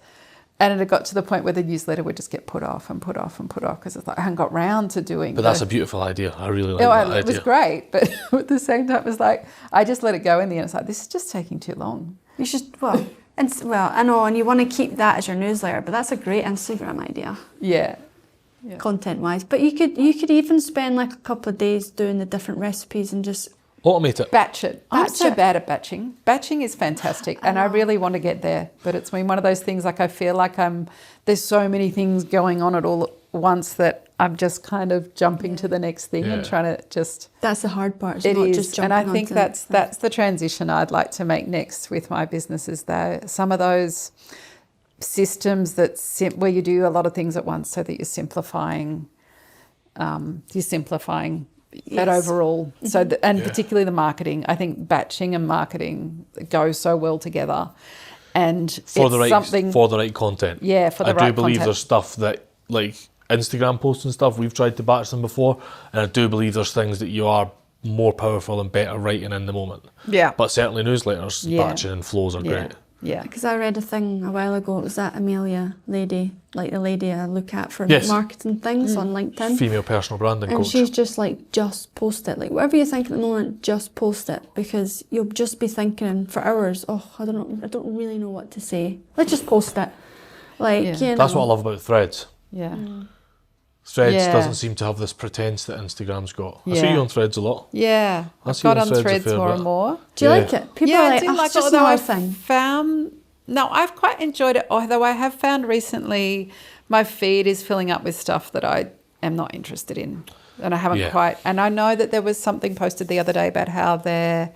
And it had got to the point where the newsletter would just get put off and put off and put off because it's like I hadn't got round to doing. But that's a beautiful idea. I really like that idea. It was great, but at the same time, it was like I just let it go in the end. It's like this is just taking too long. You should I know, and you want to keep that as your newsletter, but that's a great Instagram idea. Yeah. Content wise, but you could even spend like a couple of days doing the different recipes and just automate it. Batch it. I'm Batch so it. bad at batching. Batching is fantastic, and I really want to get there. But it's been one of those things. Like I feel like there's so many things going on at all at once that I'm just kind of jumping to the next thing and trying to just. That's the hard part. It not is, just and I jumping think onto that's the transition I'd like to make next with my businesses. Though some of those systems where you do a lot of things at once, so that you're simplifying. That overall, particularly the marketing. I think batching and marketing go so well together, and for the right content. Yeah, for the right I do believe content. there's stuff that like Instagram posts and stuff. We've tried to batch them before, and I do believe there's things that you are more powerful and better writing in the moment. Yeah, but certainly newsletters, batching and flows are great. Yeah, because I read a thing a while ago. It was that Amelia lady, like the lady I look at for marketing things on LinkedIn. Female personal branding and coach. She's just like, just post it. Like whatever you think at the moment, just post it because you'll just be thinking for hours. Oh, I don't really know what to say. Let's just post it. Like you know. That's what I love about Threads. Yeah. Threads doesn't seem to have this pretense that Instagram's got. I see you on Threads a lot. Yeah, I've got on Threads more and more. Do you like it? People are like, I do like it. Although I've quite enjoyed it. Although I have found recently my feed is filling up with stuff that I am not interested in, and I haven't quite. And I know that there was something posted the other day about how they've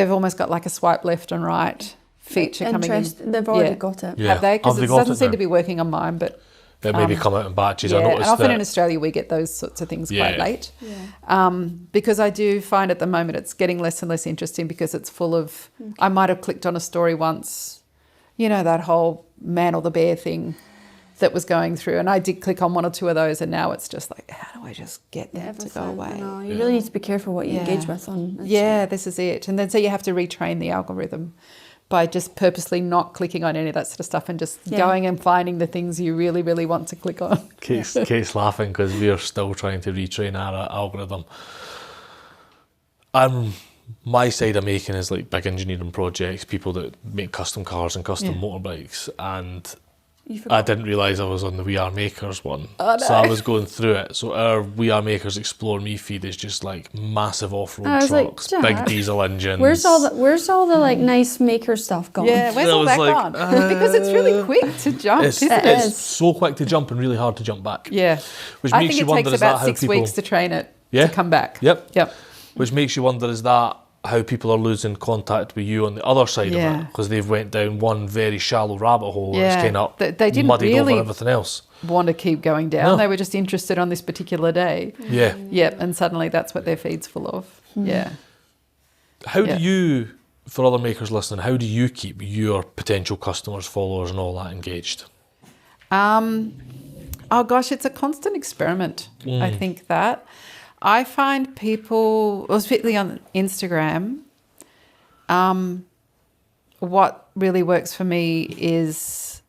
almost got like a swipe left and right feature coming in. They've already got it. Yeah. Have they? Because it doesn't seem now? to be working on mine, but. They maybe come out in batches. Yeah, I noticed and often that. in Australia we get those sorts of things quite late. Yeah. Because I do find at the moment it's getting less and less interesting because it's full of. I might have clicked on a story once, that whole man or the bear thing that was going through, and I did click on one or two of those, and now it's just like, how do I just get that to go away? No, you really need to be careful what you engage with on. This is it, and then so you have to retrain the algorithm by just purposely not clicking on any of that sort of stuff and just going and finding the things you really, really want to click on. Kate's laughing because we are still trying to retrain our algorithm. My side of making is like big engineering projects, people that make custom cars and custom motorbikes, and I didn't realise I was on the We Are Makers one. Oh, no. So I was going through it. So our We Are Makers Explore Me feed is just like massive off-road trucks, big diesel engines. Where's all the like nice maker stuff going? Yeah, where's all that gone? Because it's really quick to jump, isn't it? It's so quick to jump and really hard to jump back. Yeah. Which I makes think you it wonder, takes is that about how 6 people... weeks to train it to come back. Yep. Which makes you wonder, is that how people are losing contact with you on the other side of it? Because they've went down one very shallow rabbit hole and it's kind of they didn't muddied really over everything else. Want to keep going down. No. They were just interested on this particular day. Yeah. Yep, and suddenly that's what their feed's full of. Yeah. How do you, for other makers listening, how do you keep your potential customers, followers and all that engaged? Oh gosh, it's a constant experiment. I think that. I find people, particularly on Instagram, what really works for me is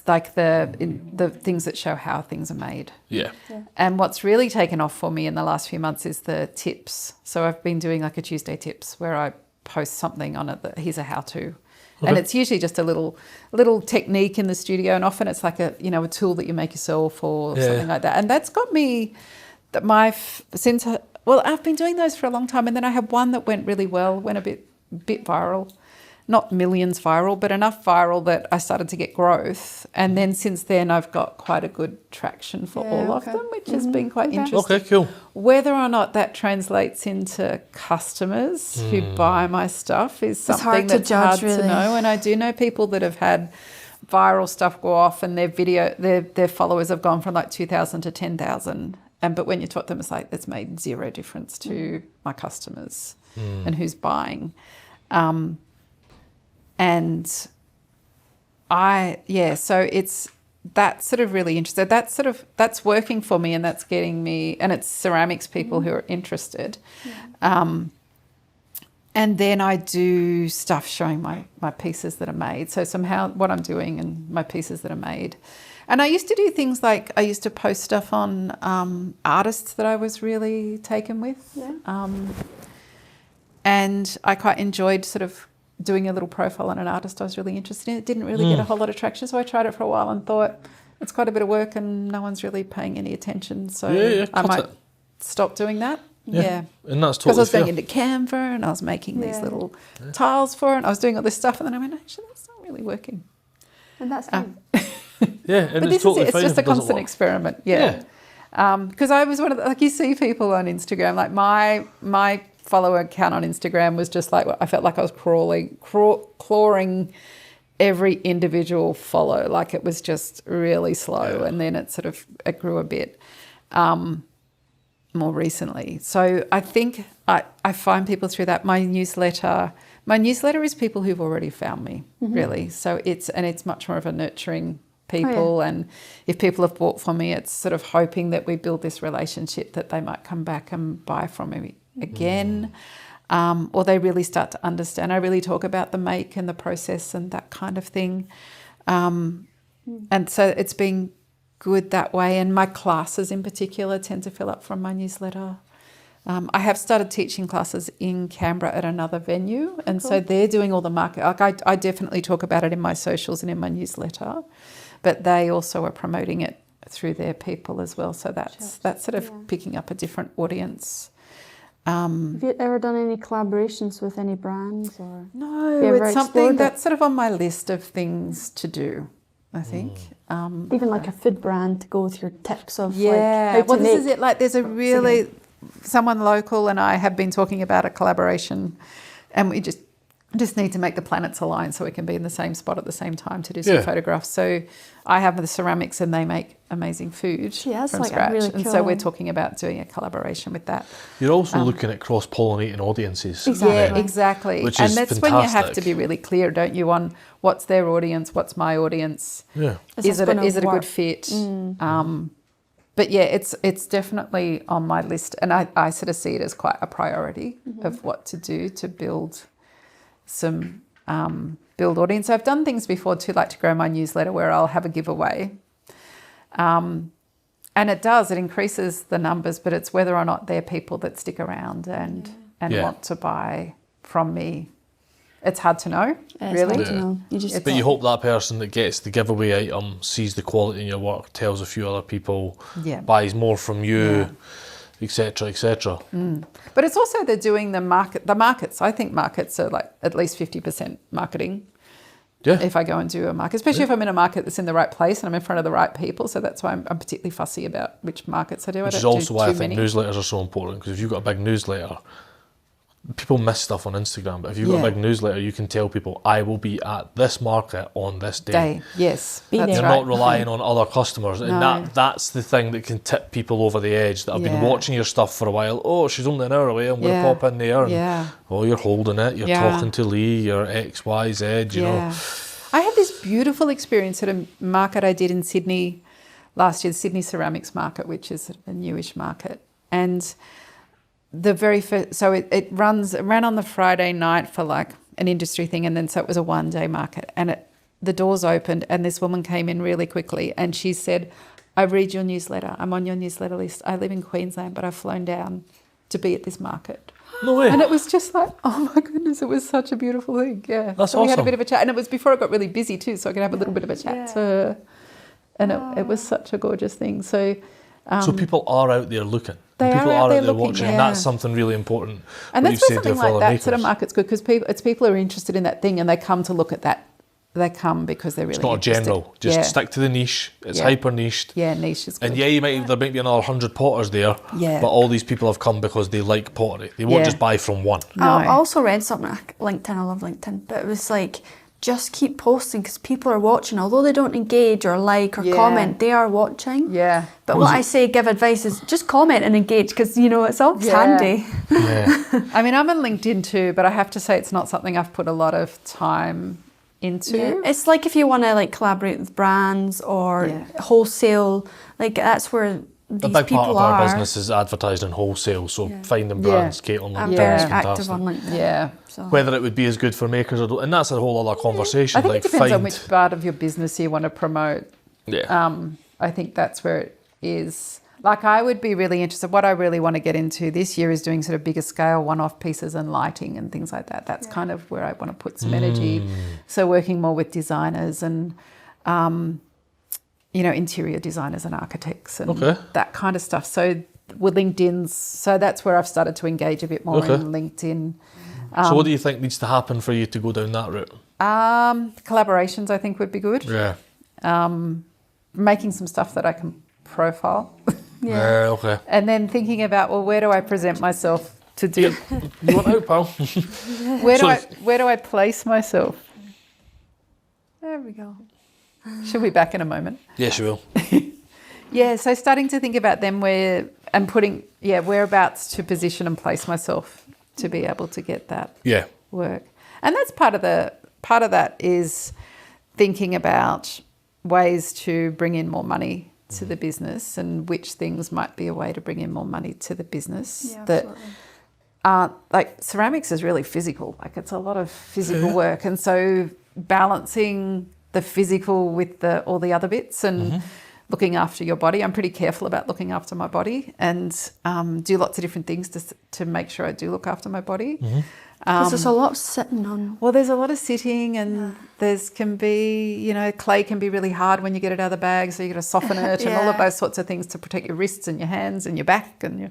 like the things that show how things are made. Yeah. And what's really taken off for me in the last few months is the tips. So I've been doing like a Tuesday tips where I post something on it that here's a how-to. Okay. And it's usually just a little technique in the studio, and often it's like a tool that you make yourself or something like that. And that's got me that I've been doing those for a long time, and then I had one that went really well, went a bit viral. Not millions viral, but enough viral that I started to get growth. And then since then, I've got quite a good traction for all of them, which has been quite interesting. Okay, cool. Whether or not that translates into customers who buy my stuff is something that's hard to know. And I do know people that have had viral stuff go off and their followers have gone from like 2,000 to 10,000. But when you talk to them, it's like it's made zero difference to my customers and who's buying. So it's that's sort of really interesting. That's working for me, and that's getting me, and it's ceramics people who are interested. And then I do stuff showing my pieces that are made. So somehow what I'm doing and my pieces that are made. And I used to do things like I used to post stuff on artists that I was really taken with. Yeah. And I quite enjoyed sort of doing a little profile on an artist I was really interested in. It didn't really get a whole lot of traction, so I tried it for a while and thought it's quite a bit of work and no one's really paying any attention. So I might stop doing that. Yeah. And that's totally because I was fair. going into Canva and I was making these little tiles for it and I was doing all this stuff and then I went, actually, that's not really working. And that's fine. Yeah, and but it's this is totally it. It's fine just if a it doesn't constant work. experiment. Yeah. Because I was one of the, like you see people on Instagram, like my follower account on Instagram was just like, I felt like I was clawing every individual follow. Like it was just really slow. And then it grew a bit more recently. So I think I find people through that. My newsletter is people who've already found me, really. So it's much more of a nurturing people. And if people have bought from me, it's sort of hoping that we build this relationship that they might come back and buy from me again. Or they really start to understand. I really talk about the make and the process and that kind of thing. And so it's been good that way. And my classes in particular tend to fill up from my newsletter. I have started teaching classes in Canberra at another venue. And so they're doing all the market. Like I definitely talk about it in my socials and in my newsletter, but they also are promoting it through their people as well. So that's sort of picking up a different audience. Have you ever done any collaborations with any brands? Or no, it's something that's sort of on my list of things to do, I think. Even like a food brand to go with your tips of like how to make. This is it. Like there's a really, someone local and I have been talking about a collaboration and we just need to make the planets align so we can be in the same spot at the same time to do some photographs. So I have the ceramics and they make amazing food from scratch. Really cool. And so we're talking about doing a collaboration with that. You're also looking at cross-pollinating audiences. Exactly. Yeah, exactly. Which and is that's fantastic. when you have to be really clear, don't you, on what's their audience, what's my audience. Yeah. Is it a good fit? But yeah, it's definitely on my list and I sort of see it as quite a priority of what to do to build some build audience. I've done things before too, like to grow my newsletter where I'll have a giveaway. And it increases the numbers, but it's whether or not they're people that stick around and want to buy from me. It's hard to know, really. Hard to know. But you hope that person that gets the giveaway item sees the quality in your work, tells a few other people, buys more from you, etc., etc. But it's also they're doing the markets. I think markets are like at least 50% marketing. Yeah. If I go and do a market, especially if I'm in a market that's in the right place and I'm in front of the right people. So that's why I'm particularly fussy about which markets I do. Which is also why I think newsletters are so important, because if you've got a big newsletter, people miss stuff on Instagram, but if you've got a big newsletter, you can tell people, I will be at this market on this day. Yes, you're not relying on other customers, and that's the thing that can tip people over the edge that have been watching your stuff for a while. Oh, she's only an hour away, I'm going to pop in there. And, oh, you're holding it, you're talking to Lee, you're X, Y, Z, you know. I had this beautiful experience at a market I did in Sydney last year, the Sydney Ceramics Market, which is a newish market. And the very first, so it ran on the Friday night for like an industry thing, and then so it was a one-day market, and the doors opened and this woman came in really quickly and she said, I read your newsletter, I'm on your newsletter list, I live in Queensland but I've flown down to be at this market. No way. And it was just like, oh my goodness, it was such a beautiful thing. Yeah, that's so awesome. We had a bit of a chat, and it was before it got really busy too, so I could have a little bit of a chat to her, and it was such a gorgeous thing. So people are out there looking. They people are out there looking, watching, and that's something really important. And that's why something like that sort of market's good, because people are interested in that thing and they come to look at that. They come because they're really interested. It's not a general. Just stick to the niche. It's hyper niched. Yeah, niche is good. And there might be another 100 potters there, but all these people have come because they like pottery. They won't just buy from one. No. I also read something on LinkedIn. I love LinkedIn, but it was like, just keep posting because people are watching. Although they don't engage or like or comment, they are watching. Yeah. But what I say, give advice is just comment and engage because, you know, it's always handy. Yeah. I mean, I'm on LinkedIn too, but I have to say it's not something I've put a lot of time into. Yeah. It's like if you want to like collaborate with brands or wholesale, like that's where these a big people part of our are. business is advertising wholesale, so finding brands, Kate on I'm LinkedIn very is active fantastic. on LinkedIn. Yeah. So. Whether it would be as good for makers or and that's a whole other conversation. I think like it depends on which part of your business you want to promote. Yeah. I think that's where it is. Like I would be really interested, what I really want to get into this year is doing sort of bigger scale one-off pieces and lighting and things like that. That's kind of where I want to put some energy. So working more with designers and, you know, interior designers and architects and that kind of stuff. So with LinkedIn's, so that's where I've started to engage a bit more in LinkedIn. So what do you think needs to happen for you to go down that route? Collaborations I think would be good. Yeah. Making some stuff that I can profile. Yeah, okay. And then thinking about, well, where do I present myself to do? You want out, pal? Where do I place myself? There we go. She'll be back in a moment. Yes, she will. Yeah, so starting to think about them whereabouts to position and place myself to be able to get that work. And that's part of that is thinking about ways to bring in more money to the business and which things might be a way to bring in more money to the business that aren't, like ceramics is really physical, like it's a lot of physical work, and so balancing the physical with all the other bits and looking after your body. I'm pretty careful about looking after my body and do lots of different things to make sure I do look after my body. Because there's a lot sitting on. Well, there's a lot of sitting and can be, you know, clay can be really hard when you get it out of the bag, so you got to soften it and all of those sorts of things to protect your wrists and your hands and your back and your,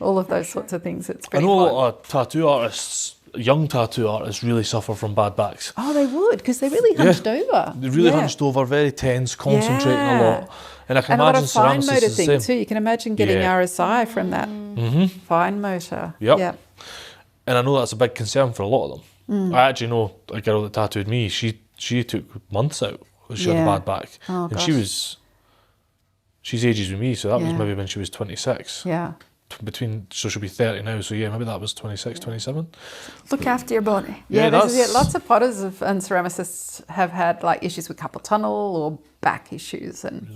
all of those sorts of things. It's pretty I know fun. a lot of tattoo artists, young tattoo artists, really suffer from bad backs. Oh, they would, because they're really hunched over. They're really hunched over, very tense, concentrating a lot. And I can imagine a lot of fine ceramicists motor is the thing same. too. You can imagine getting RSI from that fine motor. Yep. And I know that's a big concern for a lot of them. I actually know a girl that tattooed me. She took months out because she had a bad back, and she's ages with me, so that was maybe when she was 26. Yeah. So she'll be 30 now. So maybe that was 26, 27. Look after your body. Yeah, lots of potters and ceramicists have had like issues with carpal tunnel or back issues, and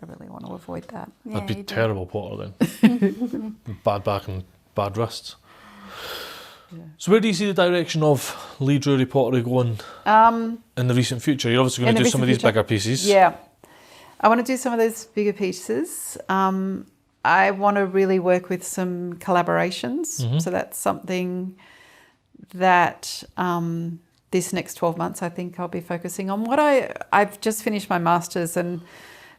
I really want to avoid that. That'd be terrible potter then. Bad back and bad wrists. Yeah. So where do you see the direction of Lea Durie pottery going in the recent future? You're obviously going to do some of these bigger pieces. Yeah. I want to do some of those bigger pieces. I want to really work with some collaborations. So that's something that this next 12 months I think I'll be focusing on. I've just finished my master's, and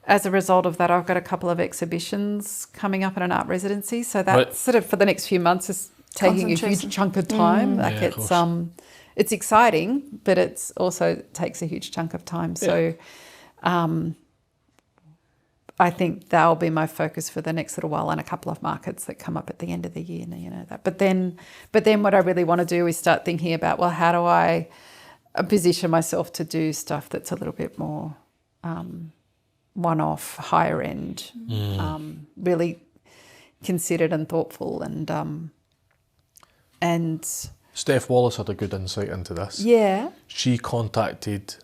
as a result of that I've got a couple of exhibitions coming up in an art residency. So that's sort of for the next few months is taking a huge chunk of time. It's exciting, but it's also takes a huge chunk of time. So I think that'll be my focus for the next little while, and a couple of markets that come up at the end of the year, you know that. But then what I really want to do is start thinking about, well, how do I position myself to do stuff that's a little bit more one-off, higher end, really considered and thoughtful, and Steph Wallace had a good insight into this. Yeah. She contacted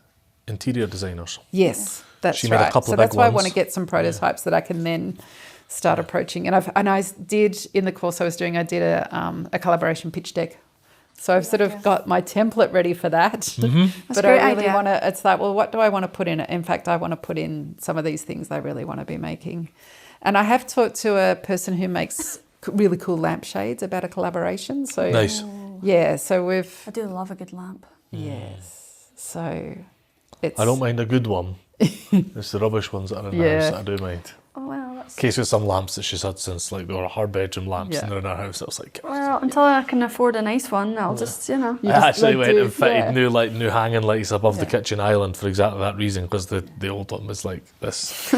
interior designers. Yes, that's she right. Made a couple so of that's big why ones. I want to get some prototypes that I can then start approaching. And I did in the course I was doing, I did a collaboration pitch deck. So I've sort of got my template ready for that. But I really want to, it's like, well, what do I want to put in it? In fact, I want to put in some of these things I really want to be making. And I have talked to a person who makes really cool lampshades about a collaboration. So nice. Yeah, so I do love a good lamp. Yes. So it's... I don't mind a good one. It's the rubbish ones that are in the house that I do mind. Oh, well, that's... Case with some lamps that she's had since, like, they were her bedroom lamps and they're in her house. I was like... Well, until I can afford a nice one, I'll just, you know... I actually went and fitted new hanging lights above the kitchen island for exactly that reason, because the old one was like this.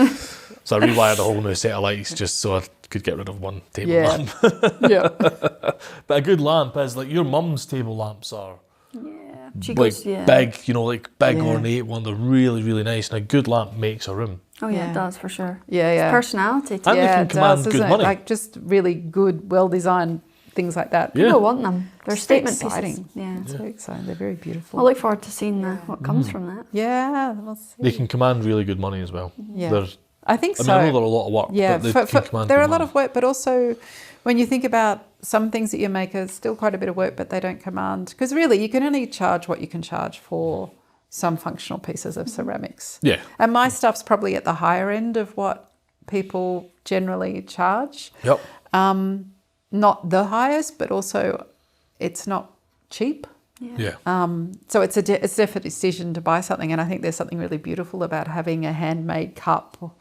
So I rewired a whole new set of lights just so I could get rid of one table lamp. But a good lamp is like your mum's table lamps are. Yeah. She like goes, yeah. big, you know, like big Yeah. ornate one. They're really, really nice, and a good lamp makes a room. Oh yeah, Yeah. it does for sure. Yeah, yeah. It's personality too. And they can it command does, good doesn't it? money. Like just really good, well-designed things like that. Yeah. People want them. They're It's very statement exciting. pieces. Yeah. It's very exciting. They're very beautiful. I look forward to seeing what comes from that. Yeah, we'll see. They can command really good money as well. Yeah. I think I so. mean, I know they're a lot of work, Yeah, but they can command they're good a lot money. of work, but also when you think about some things that you make are still quite a bit of work, but they don't command. Because really, you can only charge what you can charge for some functional pieces of ceramics. Yeah. And my stuff's probably at the higher end of what people generally charge. Yep. Not the highest, but also it's not cheap. Yeah. So it's definitely a decision to buy something, and I think there's something really beautiful about having a handmade cup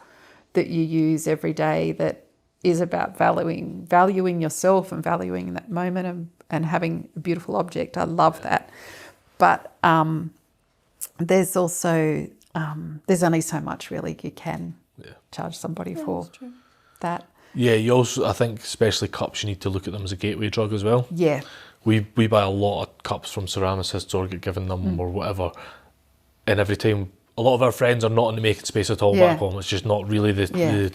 that you use every day that is about valuing yourself and valuing that moment and having a beautiful object. I love that. But there's also there's only so much really you can charge somebody for that. Yeah, you also, I think, especially cups, you need to look at them as a gateway drug as well. Yeah. We buy a lot of cups from ceramicists or get given them or whatever, and every time, a lot of our friends are not in the making space at all Yeah. back home. It's just not really the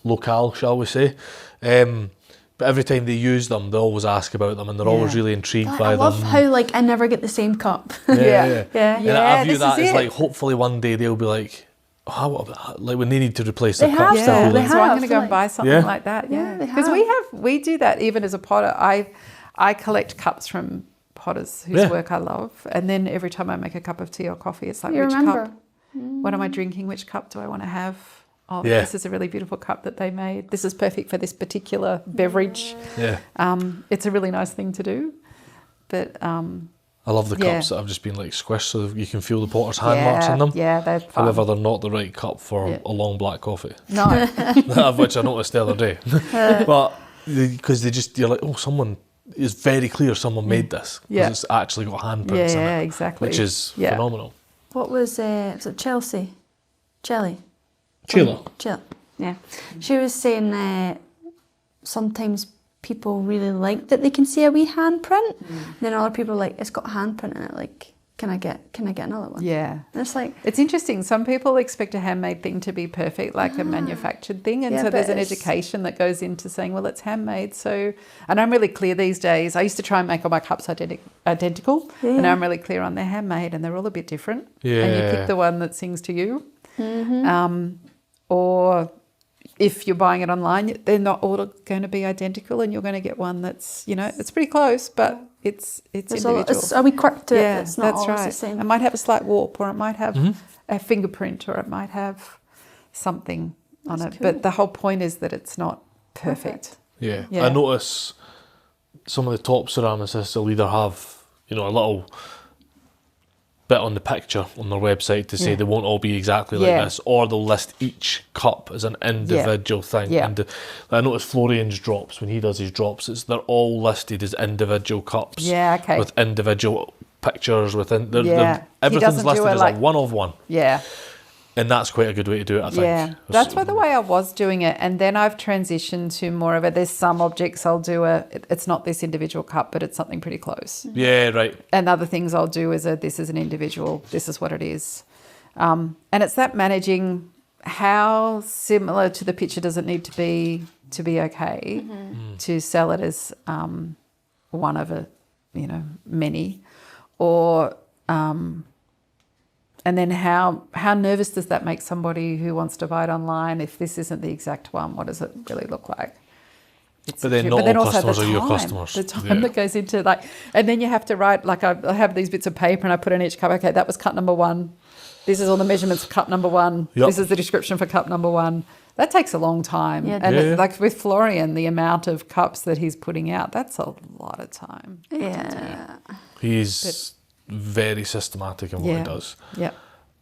locale, shall we say. But every time they use them, they always ask about them, and they're always really intrigued by I love them. how like I never get the same cup. Yeah. Yeah. And I view this that is as it. like, hopefully one day they'll be like, like when they need to replace their They cups, have they'll to. be They like, So I'm have, going to go and like- buy something Yeah. like that. Yeah, Yeah, they because we do that even as a potter. I collect cups from potters whose work I love, and then every time I make a cup of tea or coffee, it's like, You which remember. cup? What am I drinking? Which cup do I want to have? Oh, Yeah. this is a really beautiful cup that they made. This is perfect for this particular beverage. yeah. It's a really nice thing to do, but I love the cups that have just been like squished so you can feel the potter's hand marks in them. Yeah, they're fun. However, they're not the right cup for a long black coffee, No, of which I noticed the other day. But because you're like, oh, someone is very clear someone made this because Yeah. it's actually got handprints in yeah, it, exactly. which is Yeah. phenomenal. What was it Chelsea? Jelly. Sheila. Jill. Yeah. She was saying sometimes people really like that they can see a wee handprint. Then other people are like, it's got a handprint in it, like, can I get another one? yeah. And it's like, It's interesting. Some people expect a handmade thing to be perfect, like a manufactured thing. And Yeah, so there's but an it's- education that goes into saying, well, it's handmade. So, and I'm really clear these days. I used to try and make all my cups identical. And now I'm really clear on they're handmade and they're all a bit different. And you Yeah. pick the one that sings to you. Or if you're buying it online, they're not all going to be identical, and you're going to get one that's, it's pretty close, but it's individual. it's a wee quirk to it. Yeah, It's not that's always right. the same. It might have a slight warp, or it might have a fingerprint, or it might have something on it. But the whole point is that it's not perfect. Yeah. Yeah. I notice some of the top ceramicists will either have, a little bit on the picture on their website to say they won't all be exactly like Yeah. this, or they'll list each cup as an individual thing. Yeah. And I notice Florian's drops, when he does his drops, they're all listed as individual cups. Yeah, okay. With individual pictures, Yeah. He everything's doesn't do listed it as like- a one of one. Yeah. And that's quite a good way to do it, I think. Yeah, that's the way I was doing it, and then I've transitioned to more of a. There's some objects I'll do it's not this individual cup, but it's something pretty close. Yeah, right. And other things I'll do is this is an individual. This is what it is, and it's that managing how similar to the picture does it need to be okay to sell it as one of many, or. And then how nervous does that make somebody who wants to buy it online? If this isn't the exact one, what does it really look like? But then not all customers are your customers. The time that goes into and then you have to write, I have these bits of paper and I put in each cup, okay, that was cup number 1. This is all the measurements for cup number 1. Yep. This is the description for cup number 1. That takes a long time. Yeah. And like with Florian, the amount of cups that he's putting out, that's a lot of time. yeah. He's very systematic in what he does. Yeah.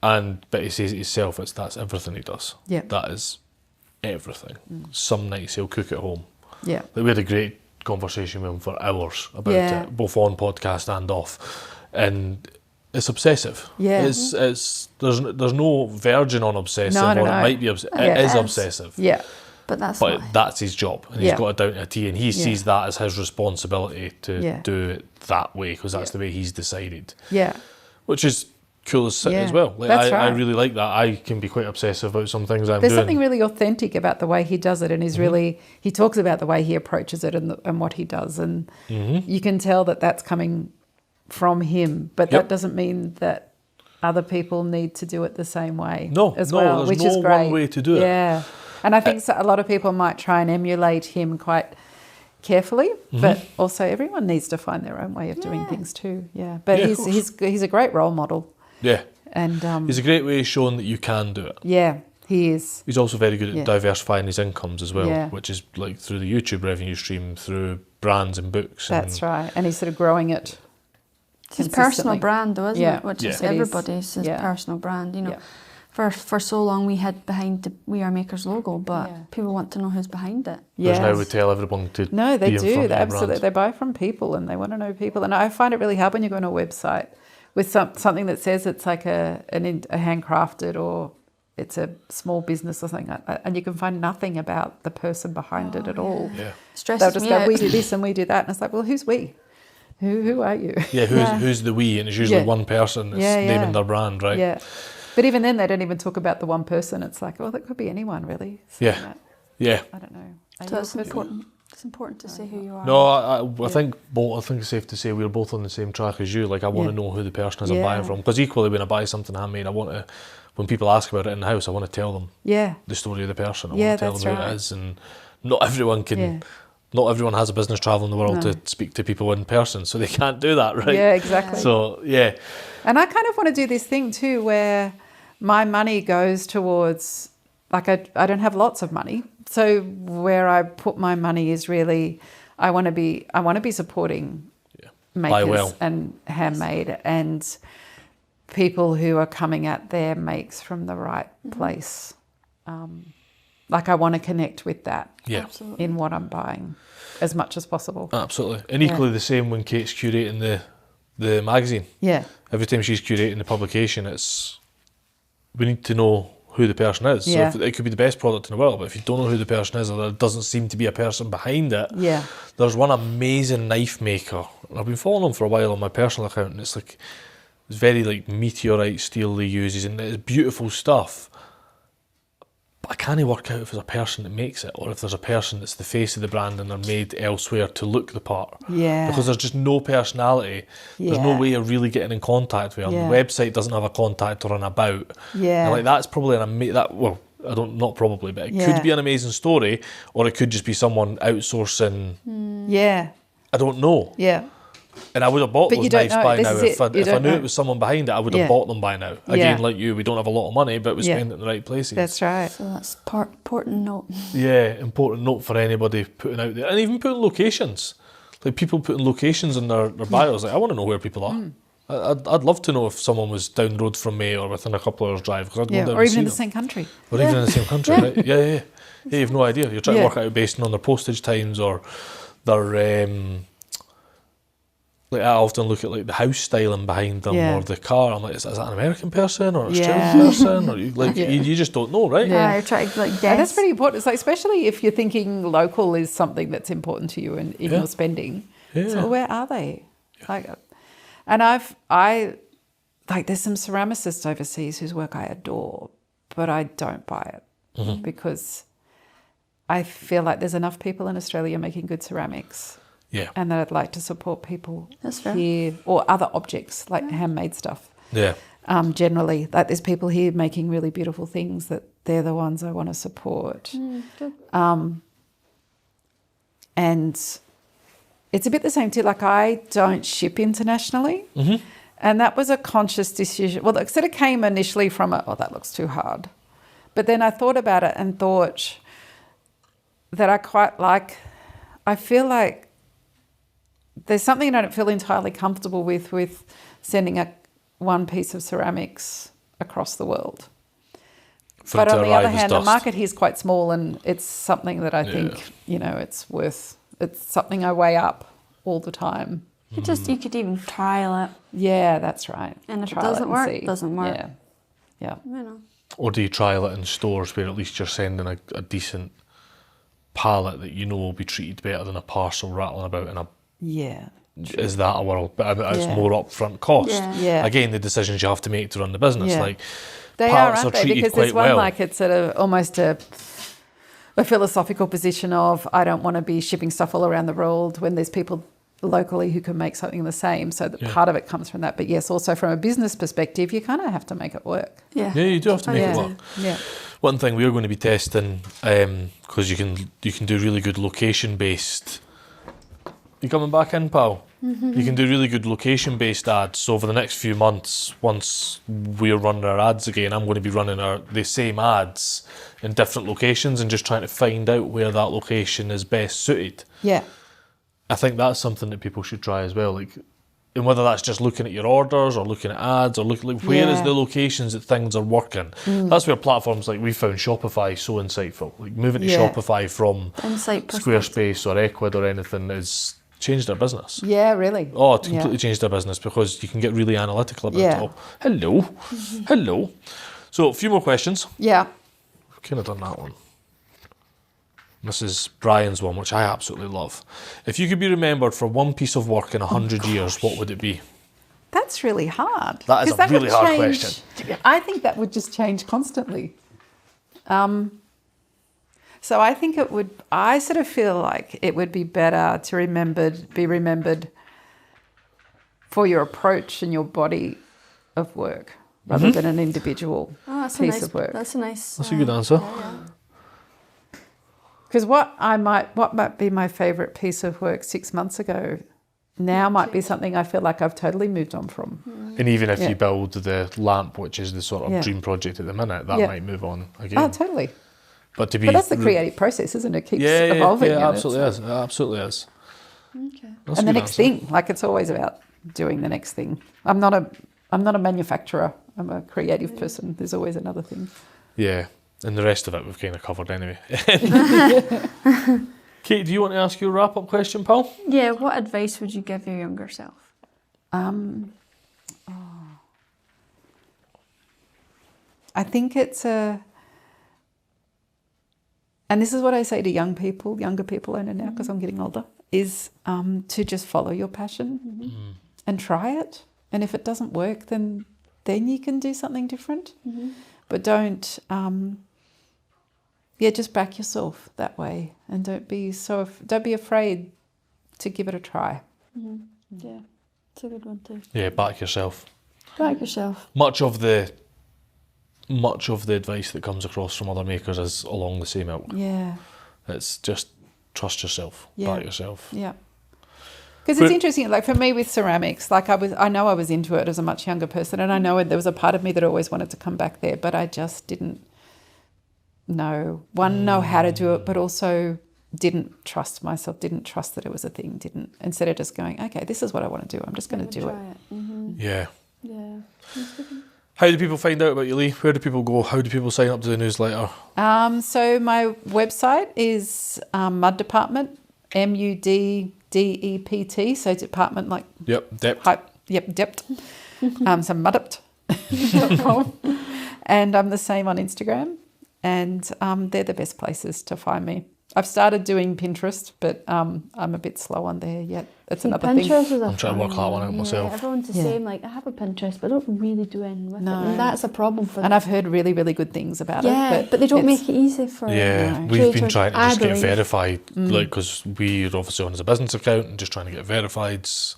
But he says it himself, that's everything he does. Yeah. That is everything. Some nights he'll cook at home. Yeah. We had a great conversation with him for hours about Yeah. it, both on podcast and off. And it's obsessive. Yeah. It's there's no verging on obsessive, No, or no. it might be it is obsessive. Yeah. But that's his job, and he's got it down to a T, and he sees that as his responsibility to do it that way, because that's the way he's decided. Yeah. Which is cool as well. Like, That's I right. really like that. I can be quite obsessive about some things I'm There's doing. something really authentic about the way he does it, and he's really, he talks about the way he approaches it and what he does, and you can tell that that's coming from him, but that doesn't mean that other people need to do it the same way as well, there's which no is great. one way to do it. Yeah. And I think a lot of people might try and emulate him quite carefully, but also everyone needs to find their own way of doing things too. Yeah. But he's a great role model. Yeah. And he's a great way of showing that you can do it. Yeah, he is. He's also very good at diversifying his incomes as well, Yeah. which is like through the YouTube revenue stream, through brands and books. That's right. And he's sort of growing it. It's his personal brand though, isn't it? Which is It everybody's his personal brand, you know. For so long we had behind the We Are Makers logo, but people want to know who's behind it. Whereas now we tell everyone to No, they be in front do. of They their absolutely. brand. They buy from people and they want to know people. And I find it really hard when you go on a website with something that says it's like a handcrafted or it's a small business or something like that, and you can find nothing about the person behind it at all. Yeah. Stresses They'll just me go, out. we do this and we do that. And it's like, well, who's we? Who are you? Yeah, who's the we? And it's usually one person that's naming their brand, right? Yeah. But even then, they don't even talk about the one person. It's like, well, that could be anyone, really. Yeah. I don't know. So it's important. It's important to say who you are. No, I think it's safe to say we're both on the same track as you. Like, I want to know who the person is I'm buying from, because equally when I buy something handmade, I want to. When people ask about it in the house, I want to tell them the story of the person. I want to tell them who it is, and not everyone can. Not everyone has a business traveling the world to speak to people in person, so they can't do that, right? Yeah, exactly. So, yeah. And I kind of want to do this thing too where my money goes towards, like I don't have lots of money. So where I put my money is really, I want to be supporting makers and handmade and people who are coming at their makes from the right place. Like I want to connect with that in what I'm buying as much as possible. Absolutely. And equally the same when Kate's curating the magazine. Yeah. Every time she's curating the publication, we need to know who the person is. Yeah. So it could be the best product in the world, but if you don't know who the person is or there doesn't seem to be a person behind it, there's one amazing knife maker. I've been following him for a while on my personal account, and it's very like meteorite steel he uses, and it's beautiful stuff. But I can't work out if there's a person that makes it or if there's a person that's the face of the brand and they're made elsewhere to look the part. Yeah. Because there's just no personality. There's no way of really getting in contact with them. The website doesn't have a contact or an about. Yeah. And that's probably not probably, but it could be an amazing story, or it could just be someone outsourcing. Yeah. I don't know. Yeah. And I would have bought those knives by now. If I knew know. it was someone behind it, I would have bought them by now. Again, like you, we don't have a lot of money, but we spend it in the right places. That's right. So that's important note. Yeah, important note for anybody putting out there. And even putting locations. Like people putting locations in their bios. Like, I want to know where people are. I'd love to know if someone was down the road from me or within a couple of hours drive. Cause I'd go down or and even see in the them. same country. Or even in the same country, right? Yeah, you've no idea. You're trying to work out based on their postage times or their... I often look at like the house styling behind them or the car. I'm like, is that an American person or an Australian person? Or you just don't know, right? Yeah, you're trying to guess. And that's pretty important. It's like, especially if you're thinking local is something that's important to you in your spending. Yeah. So where are they? Yeah. There's some ceramicists overseas whose work I adore, but I don't buy it because I feel like there's enough people in Australia making good ceramics. Yeah. And that I'd like to support people That's fair. here or other objects like handmade stuff. Yeah. Generally, like there's people here making really beautiful things that they're the ones I want to support. Good. And it's a bit the same too. Like I don't ship internationally. And that was a conscious decision. Well, it sort of came initially from that looks too hard. But then I thought about it and thought that I feel like there's something I don't feel entirely comfortable with sending one piece of ceramics across the world. But on the other hand, the market here is quite small, and it's something that I think, it's something I weigh up all the time. You could even trial it. Yeah, that's right. And if it doesn't work, it doesn't work. Yeah. You know. Or do you trial it in stores where at least you're sending a decent pallet that you know will be treated better than a parcel rattling about in a... Yeah. Is that a world? But it's more upfront cost. Yeah. Again, the decisions you have to make to run the business. Yeah. Like, They pallets aren't are they? treated Because quite there's one well. like it's sort of almost a philosophical position of I don't want to be shipping stuff all around the world when there's people locally who can make something the same. So that part of it comes from that. But yes, also from a business perspective, you kind of have to make it work. Yeah, you do have to make it work. Yeah. One thing we're going to be testing, because you can do really good location-based... You coming back in, pal? Mm-hmm. You can do really good location-based ads. So for the next few months, once we're running our ads again, I'm going to be running the same ads in different locations and just trying to find out where that location is best suited. Yeah. I think that's something that people should try as well. Like, and whether that's just looking at your orders or looking at ads or looking like where is the locations that things are working. That's where platforms like we found Shopify so insightful. Like moving to Shopify from Squarespace or Ecwid or anything is changed our business. Yeah, really. Oh, it's completely changed our business because you can get really analytical about it all. Hello. Hello. So a few more questions. Yeah. We've kind of done that one. This is Brian's one, which I absolutely love. If you could be remembered for one piece of work in 100 years, what would it be? That's really hard. That is a really hard question. I think that would just change constantly. So I think it would, I sort of feel like it would be better to be remembered for your approach and your body of work rather than an individual piece of work. That's a good answer. Because what might be my favourite piece of work 6 months ago now might be something I feel like I've totally moved on from. And even if you build the lamp, which is the sort of dream project at the minute, that might move on again. Oh, totally. But that's the creative process, isn't it? It keeps evolving. Yeah, absolutely is. It absolutely is. Okay. And the next thing, like it's always about doing the next thing. I'm not a manufacturer. I'm a creative person. There's always another thing. Yeah, and the rest of it we've kind of covered anyway. Kate, do you want to ask your wrap-up question, pal? Yeah, what advice would you give your younger self? I think it's and this is what I say to younger people, and now because I'm getting older, is to just follow your passion and try it. And if it doesn't work, then you can do something different. But don't, just back yourself that way, and don't be afraid to give it a try. Yeah, it's a good one too. Yeah, back yourself. Back yourself. Much of the advice that comes across from other makers is along the same ilk. Yeah. It's just trust yourself, back yourself. Yeah. Because it's interesting, like for me with ceramics, like I know I was into it as a much younger person, and I know there was a part of me that always wanted to come back there, but I just didn't know how to do it, but also didn't trust myself, didn't trust that it was a thing, instead of just going, okay, this is what I want to do, I'm just going to do it. Yeah. Yeah. How do people find out about you, Lee? Where do people go? How do people sign up to the newsletter? So my website is Mud Department, MUDDEPT, so department like... Yep, Dept. Dept. So muddept.com. And I'm the same on Instagram, and they're the best places to find me. I've started doing Pinterest, but I'm a bit slow on there yet. It's another thing. I'm trying to work that one out myself. Everyone's the same. Like, I have a Pinterest, but I don't really do anything with it. And that's a problem for them. And I've heard really, really good things about it. But they don't make it easy for we've been trying to just get verified, like, because we're obviously on as a business account and just trying to get verified. It's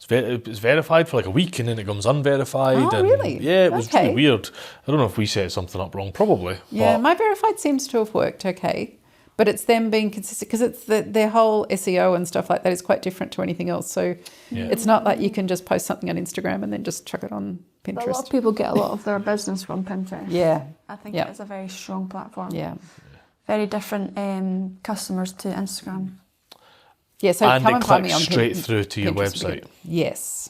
verified for like a week and then it comes unverified. Oh, really? Yeah, it was really weird. I don't know if we set something up wrong, probably. Yeah, my verified seems to have worked okay. But it's them being consistent, because it's their whole SEO and stuff like that is quite different to anything else. So it's not like you can just post something on Instagram and then just chuck it on Pinterest. But a lot of people get a lot of their business from Pinterest. Yeah. I think it's a very strong platform. Yeah. Very different customers to Instagram. Yeah, so and come it and find me on clicks straight through to your website. Yes.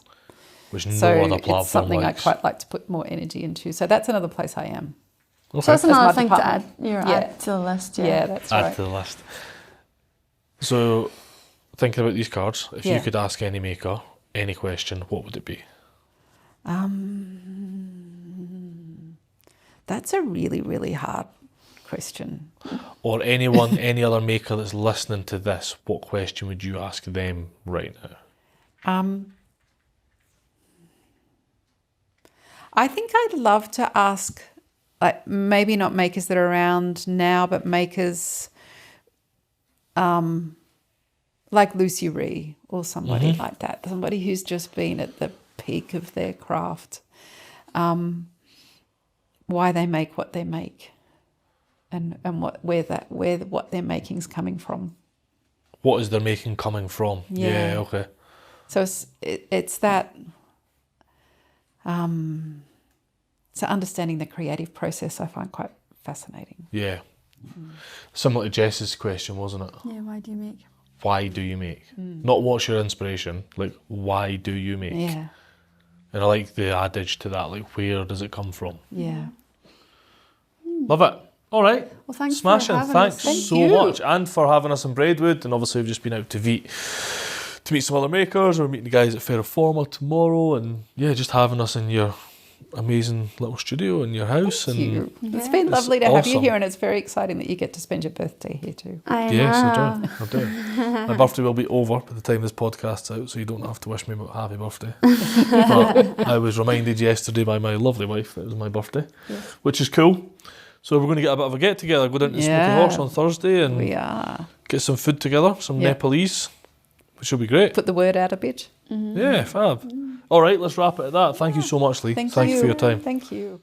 Which no other platform it's something likes. I quite like to put more energy into. So that's another place I am. Okay. So that's another thing to add. Add to the list. Yeah, that's right. Add to the list. So, thinking about these cards, if you could ask any maker any question, what would it be? That's a really, really hard question. Or anyone, any other maker that's listening to this, what question would you ask them right now? I think I'd love to ask, like, maybe not makers that are around now, but makers like Lucy Ree or somebody like that, somebody who's just been at the peak of their craft, why they make what they make, and where what their making's coming from. What is their making coming from? Yeah, okay. So it's that. So understanding the creative process I find quite fascinating. Yeah. Similar to Jess's question, wasn't it? Yeah, why do you make? Why do you make? Not what's your inspiration, like why do you make? Yeah. And I like the adage to that, like where does it come from? Yeah. Love it. All right. Well, thanks Smashing. for having Thanks us. Thank so you. much. And for having us in Braidwood. And obviously we've just been out to meet some other makers. We're meeting the guys at Ferroforma tomorrow. And yeah, just having us in your amazing little studio in your house. Thank and you. It's Yeah. been lovely to have you awesome. here, and it's very exciting that you get to spend your birthday here too. I Yes, know. I do. My birthday will be over by the time this podcast's out, so you don't have to wish me a happy birthday. But I was reminded yesterday by my lovely wife that it was my birthday, which is cool. So we're going to get a bit of a get together, go down to Smoky Horse on Thursday and We are. get some food together, some Nepalese, which will be great. Put the word out a bit. Yeah, fab. All right, let's wrap it at that. Thank you so much, Lee. Thank you you for your time. Thank you.